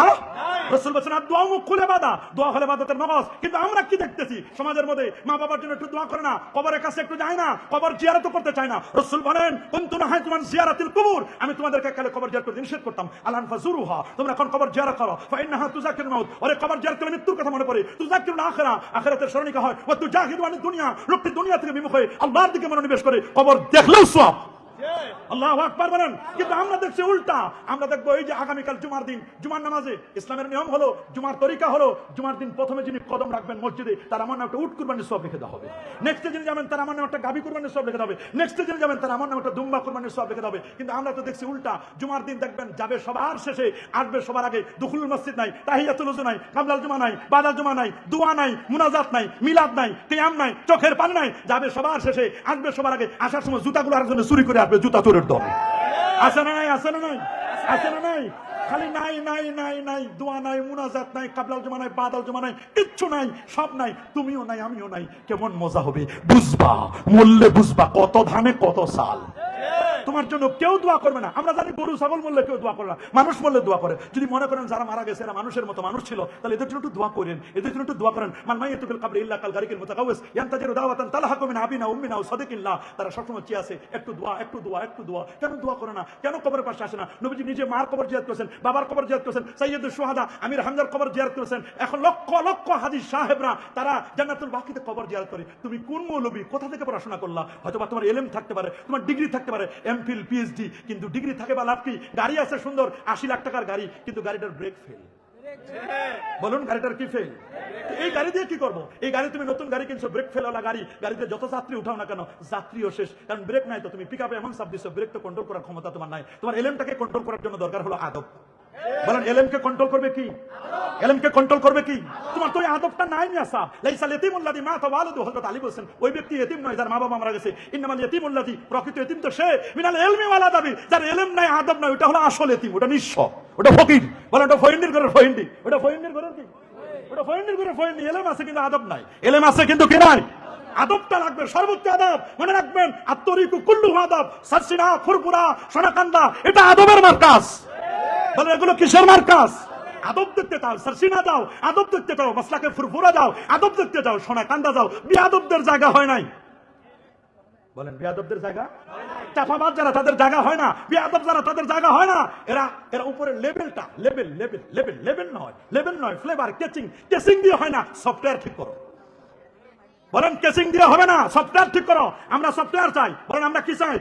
রাসূল বলেছেন, দোয়া মুখুলে বাধা, দোয়া হলে ইবাদতের মগজ। কিন্তু আমরা কি দেখতেছি সমাজের মধ্যে? মা বাবার জন্য একটু দোয়া করে না, কবরের কাছে একটু যায় না, কবর জিয়ারত করতে চায় না। রাসূল বলেন, কুনতু নাহাইতু আন জিয়ারাতিল কুবুর, আমি তোমাদেরকে কালে কবর জিয়ারত করতে নিষেধ করতাম। আলান ফাজুরুহা, তোমরা এখন কবর জিয়ারত করো, ফাইন্নাহা তুযাকিরুল মাউত, ওরে কবর জিয়ারত করলে মৃত্যুর কথা মনে পড়ে, তুযাকিরুল আখিরা, আখিরাতের স্মরণিকা হয়, ওয়া তুজাহিদু আনিদ দুনিয়া, লোকটি দুনিয়া থেকে বিমুখ হয়ে আল্লাহর দিকে মনোনিবেশ করে, কবর দেখলেও সওয়াব। আল্লাহু আকবার বলেন। কিন্তু আমরা দেখছি উল্টা। আমরা দেখবো এই যে আগামীকাল জুমার দিন, জুমার নামাজে ইসলামের নিয়ম হলো, জুমার তরিকা হলো, জুমার দিন প্রথমে যিনি কদম রাখবেন মসজিদে, তার আমার নামে একটা উট কুরবানির সওয়াব লিখে দেওয়া হবে। নেক্সট যিনি যাবেন তার আমার নামে একটা গাভী কুরবানির সওয়াব লিখে দেওয়া হবে। নেক্সট যিনি যাবেন তার আমার নামে একটা দুম্বা কুরবানির সওয়াব লিখে দেওয়া হবে। কিন্তু আমরা তো দেখছি উল্টা। জুমার দিন দেখবেন যাবে সবার শেষে, আসবে সবার আগে, দুখুলুল মসজিদ নাই, তাহিয়াতুল ওযু নাই, কাবলাল জুমা নাই, বাদাল জুমা নাই, দোয়া নাই, মুনাজাত নাই, মিলাদ নাই, কিয়াম নাই, চোখের পানি নাই, যাবে সবার শেষে, আসবে সবার আগে, আসার সময় জুতাগুলো আরেকজনে চুরি করে আসবে, জুতা চোরের দল। আছে না নাই? আছে না নাই? আছে না নাই? খালি নাই নাই নাই নাই, দোয়া নাই, মুনাজাত নাই, কাবলাল জমা নাই, বাদাল জমা নাই, কিচ্ছু নাই, সব নাই, তুমিও নাই, আমিও নাই। কেমন মজা হবে বুঝবা, মূল্যে বুঝবা, কত ধানে কত সাল। তোমার জন্য কেউ দোয়া করবে না। আমরা জানি গরু ছাগল মরলে কেউ দোয়া করে না, মানুষ মরলে দোয়া করে। যদি মনে করেন যারা মারা গেছে এরা মানুষের মতো মানুষ ছিল, তাহলে এদের জন্য একটু দোয়া করেন, এদের জন্য একটু দোয়া করেন। মান মাইয়াতুল কবরি ইল্লা কাল গারিকিল মুতাকাওয়িস ইয়ানতাজিরু দাওয়াতান তালহাকু মিন আবিনা উম্মিনা ওয়া সাদিকিল্লাহ। তারা সবসময় চেয়ে আছে একটু দোয়া, একটু দোয়া, একটু দোয়া। কেন দোয়া করে না? কেন কবরের পাশে আসে না? নবীজি নিজে মার কবর জিয়ারত করেছেন, বাবার কবর জিয়ারত করেছেন, সাইয়্যিদুশ শুহাদা আমির হামজার কবর জিয়ারত করেছেন। এখন লক্ষ লক্ষ হাজী সাহেবরা তারা জান্নাতুল বাকিতে কবর জিয়ারত করে। তুমি কোন মৌলবী, কোথা থেকে পড়াশোনা করলা? হয়তোবা তোমার এলএম থাকতে পারে, তোমার ডিগ্রি থাকতে পারে, এমফিল, পিএইচডি, কিন্তু ডিগ্রি থাকে বা লাভ কি? গাড়ি আছে সুন্দর, 80 লাখ টাকার গাড়ি, কিন্তু গাড়িটার ব্রেক ফেল। বলুন গাড়িটার কি ফেল? এই গাড়ি দিয়ে কি করবো? এই গাড়ি তুমি নতুন গাড়ি কিনছো, ব্রেক ফেল ওলা গাড়ি, গাড়িতে যত যাত্রী উঠাও না কেন যাত্রীও শেষ, কারণ ব্রেক নাই। তো তুমি পিকআপে এমন চাপ দিচ্ছ, ব্রেক তো কন্ট্রোল করার ক্ষমতা তোমার নাই। তোমার এলএমটাকে কন্ট্রোল করার জন্য দরকার হলো আদব। বলেন এলএম কে কন্ট্রোল করবে কি? এলএম কে কন্ট্রোল করবে কি? তোমার তো এই আদবটা নাই মিয়া সাহেব। লাইসাল ইয়াতীমুল্লাযী মাতা ওয়ালিদু, হযরত আলী বলেন ওই ব্যক্তি ইতিম নয় যার মা বাবা মারা গেছে। ইন্নামাল ইয়াতীমুল্লাযী, প্রকৃত ইতিম তো সে মিনাল ইলমি ওয়াল আদাবি, যার ইলম নাই, আদব নাই, ওটা হলো আসল ইতিম, ওটা নিঃস্ব, ওটা ফকির। বলেন ওটা ফকিরের ঘরের ফকির, ওটা ফকিরের ঘরের কি? ওটা ফকিরের ঘরের ফকির। ইলম আছে কিন্তু আদব নাই, ইলম আছে কিন্তু কি নাই? আদবটা লাগবে, সর্বোচ্চ আদব। মনে রাখবেন আত্তরিকু কুল্লু আদব, সারসিনা, ফুরফুরা, সোনাকান্দা, এটা আদবের মার্কাজ। বলে এগুলো কিসের মার্কাজ? আদব দেখতে যাও, সারসিনা যাও, আদব দেখতে যাও, মাসলাকে ফুরফুরা যাও, আদব দেখতে যাও, সোনাকান্দা যাও। বিয়াদবদের জায়গা হয় নাই। বলেন বিয়াদবদের জায়গা? চাপাবাজ যারা তাদের জায়গা হয় না, বিয়াদব যারা তাদের জায়গা হয় না। এরা এরা উপরে লেভেলটা, লেভেল লেভেল লেভেল লেভেল নয়, লেভেল নয়, ফ্লেভার, কেচিং, কেচিং দিয়ে হয় না। সফটওয়্যার ঠিক করো। বলেন কেচিং দিয়ে হবে না, সফটওয়্যার ঠিক করো। আমরা সফটওয়্যার চাই। বলেন আমরা কি চাই?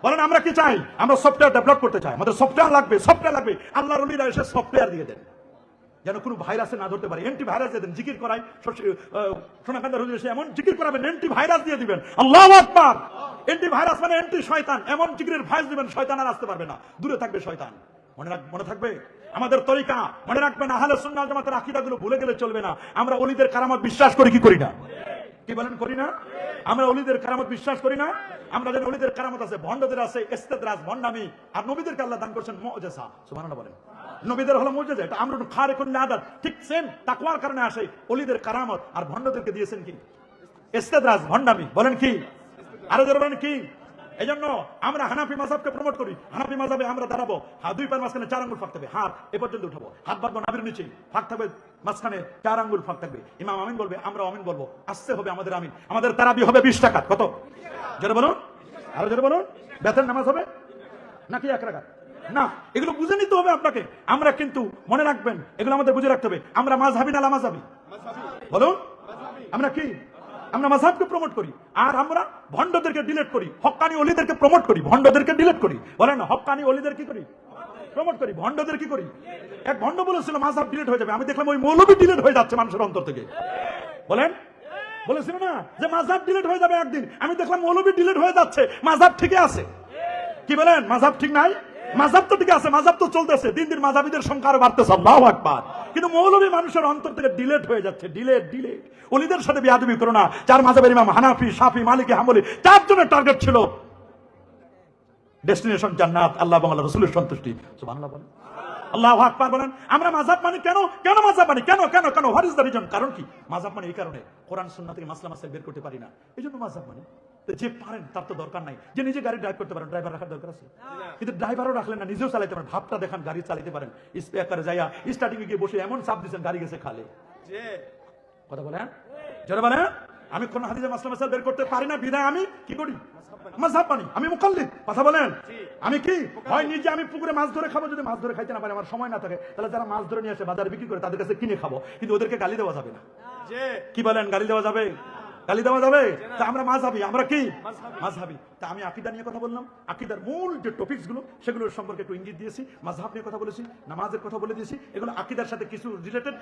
বলেন আমরা কি চাই? আমরা সফটওয়্যার ডেভেলপ করতে চাই, আমাদের সফটওয়্যার লাগবে, সফটওয়্যার লাগবে। আল্লাহর ওলিরা এসে সফটওয়্যার দিয়ে দেন। যেন কোনো ভাইরাসে না ধরতে পারে। অ্যান্টি ভাইরাস দিয়ে দেন, জিকির করাই সোনাকান্দার হুজুর এসে এমন জিকির করাবেন, অ্যান্টি ভাইরাস দিয়ে দিবেন। আল্লাহু আকবার। অ্যান্টি ভাইরাস মানে অ্যান্টি শয়তান, এমন জিকিরের ভাইরাস দিবেন শয়তান আর আসতে পারবে না, দূরে থাকবে শয়তান। মনে থাকবে আমাদের তরিকা, মনে রাখবেন আহলে সুন্নাত ওয়াল জামাতের আকীদাগুলো ভুলে গেলে চলবে না। আমরা ওলিদের কারামত বিশ্বাস করি কি করি না? কি বলেন, করি না? আমরা ওলিদের কারামত বিশ্বাস করি না? আমরা জানি ওলিদের কারামত আছে, ভণ্ডদের আছে ইস্তেদরাজ, ভণ্ডামি, আর নবীদেরকে আল্লাহ দান করেছেন মুআজিজা। সুবহানাল্লাহ বলেন। নবীদের হলো মুআজিজা, এটা আমরুন খারিকুন লিআদাত, ঠিক সেম তাকওয়ার কারণে আসে ওলিদের কারামত। আর ভণ্ডদেরকে দিয়েছেন কি? ইস্তেদরাজ, ভণ্ডামি। বলেন কি? আরো জোরে বলেন কি? এই জন্য আমরা হানাফি মাযহাবকে প্রমোট করি। হানাফি মাযহাবে আমরা দাঁড়াবো, দুই পায়ের মাঝখানে 4 আঙ্গুল ফাঁক থাকবে, হাত এ পর্যন্ত উঠাবো, হাত বাঁধবো নাভির নিচে, ফাঁক থাকবে মাঝখানে 4 আঙ্গুল ফাঁক থাকবে। ইমাম আমিন বলবে, আমরা আমিন বলবো, আসতে হবে আমাদের আমিন। আমাদের তারাবি হবে 20 রাকাত। কত? জোরে বলুন, আরো জোরে বলুন। বেতন নামাজ হবে নাকি 1 রাকাত? না, এগুলো বুঝে নিতে হবে আপনাকে। আমরা কিন্তু মনে রাখবেন, এগুলো আমাদের বুঝে রাখতে হবে। আমরা মাযহাবি না লামাযহাবি? বলুন, আমরা কি? আমরা মাযহাবকে প্রমোট করি, আর আমরা ভণ্ডদেরকে ডিলিট করি। হক্কানি ওলিদেরকে প্রমোট করি, ভণ্ডদেরকে ডিলিট করি। বলেন না, হক্কানি ওলিদের কি করি? প্রমোট করি। ভণ্ডদের কি করি? এক ভণ্ড বলেছিল মাযহাব ডিলিট হয়ে যাবে, আমি দেখলাম ওই মৌলবী ডিলিট হয়ে যাচ্ছে মানুষের অন্তর থেকে। বলেন, বলেছিল না যে মাযহাব ডিলিট হয়ে যাবে একদিন, আমি দেখলাম মৌলবী ডিলিট হয়ে যাচ্ছে, মাযহাব ঠিকই আছে। কি বলেন, মাযহাব ঠিক নাই? মাযহাব তো ঠিক আছে, মাযহাব তো চলতেছে, দিন দিন মাযহাবীদের সংখ্যা আরো বাড়তেছে। আল্লাহু আকবার। কিন্তু মৌলবী মানুষের অন্তর থেকে ডিলিট হয়ে যাচ্ছে, ডিলিট। ওলিদের সাথে বেয়াদবি করো না। 4 মাযহাবের ইমাম হানাফি, শাফি, মালিকি, হাম্বলি, 4 জনের টার্গেট ছিল ডেস্টিনেশন জান্নাত, আল্লাহ এবং আল্লাহর রাসূলের সন্তুষ্টি। সুবহানাল্লাহ বলেন, আল্লাহু আকবার বলেন। আমরা মাযহাব মানি কেন? মাযহাব মানি কেন? What is the reason? কারণ কি? মাযহাব মানি এই কারণে, কোরআন সুন্নাহ থেকে মাসলা মাসাইল বের করতে পারি না, এইজন্য মাযহাব মানি। যে পারেন তার তো দরকার নাই, যে নিজে গাড়ি ড্রাইভ করতে পারেন, ড্রাইভার রাখার দরকার আছে? কিন্তু ড্রাইভারও রাখলেন না, নিজেও চালাইতে পারেন, ভাবটা দেখান, গাড়ি চালাতে পারেন। স্পেয়ারে যাইয়া স্টার্টিং এ গিয়ে বসে এমন চাপ দিচ্ছেন, গাড়ি গেছে খালে। কথা বলেন, জোরে বলেন। আমি কোন হাদিসে মাসলা মাসাইল বের করতে পারি না, বিধায় আমি কি করি? মাযহাব মানি। আমি মুকাল্লিদ। কথা বলেন, আমি কি হয় নিজে আমি পুকুরে মাছ ধরে খাবো, যদি মাছ ধরে খাইতে না পারি, আমার সময় না থাকে, তাহলে যারা মাছ ধরে নিয়ে আসে বাজারে বিক্রি করে তাদের কাছে কিনে খাবো, কিন্তু ওদেরকে গালি দেওয়া যাবে না। কি বলেন, গালি দেওয়া যাবে? গালি দেওয়া যাবে? তা আমরা মাযহাবী, আমরা কি মাযহাবী। তা আমি আকীদা নিয়ে কথা বললাম, আকীদার মূল যে টপিকস গুলো সেগুলোর সম্পর্কে একটু ইঙ্গিত দিয়েছি, মাযহাব নিয়ে কথা বলেছি, নামাজের কথা বলে দিয়েছি, এগুলো আকীদার সাথে কিছু রিলেটেড,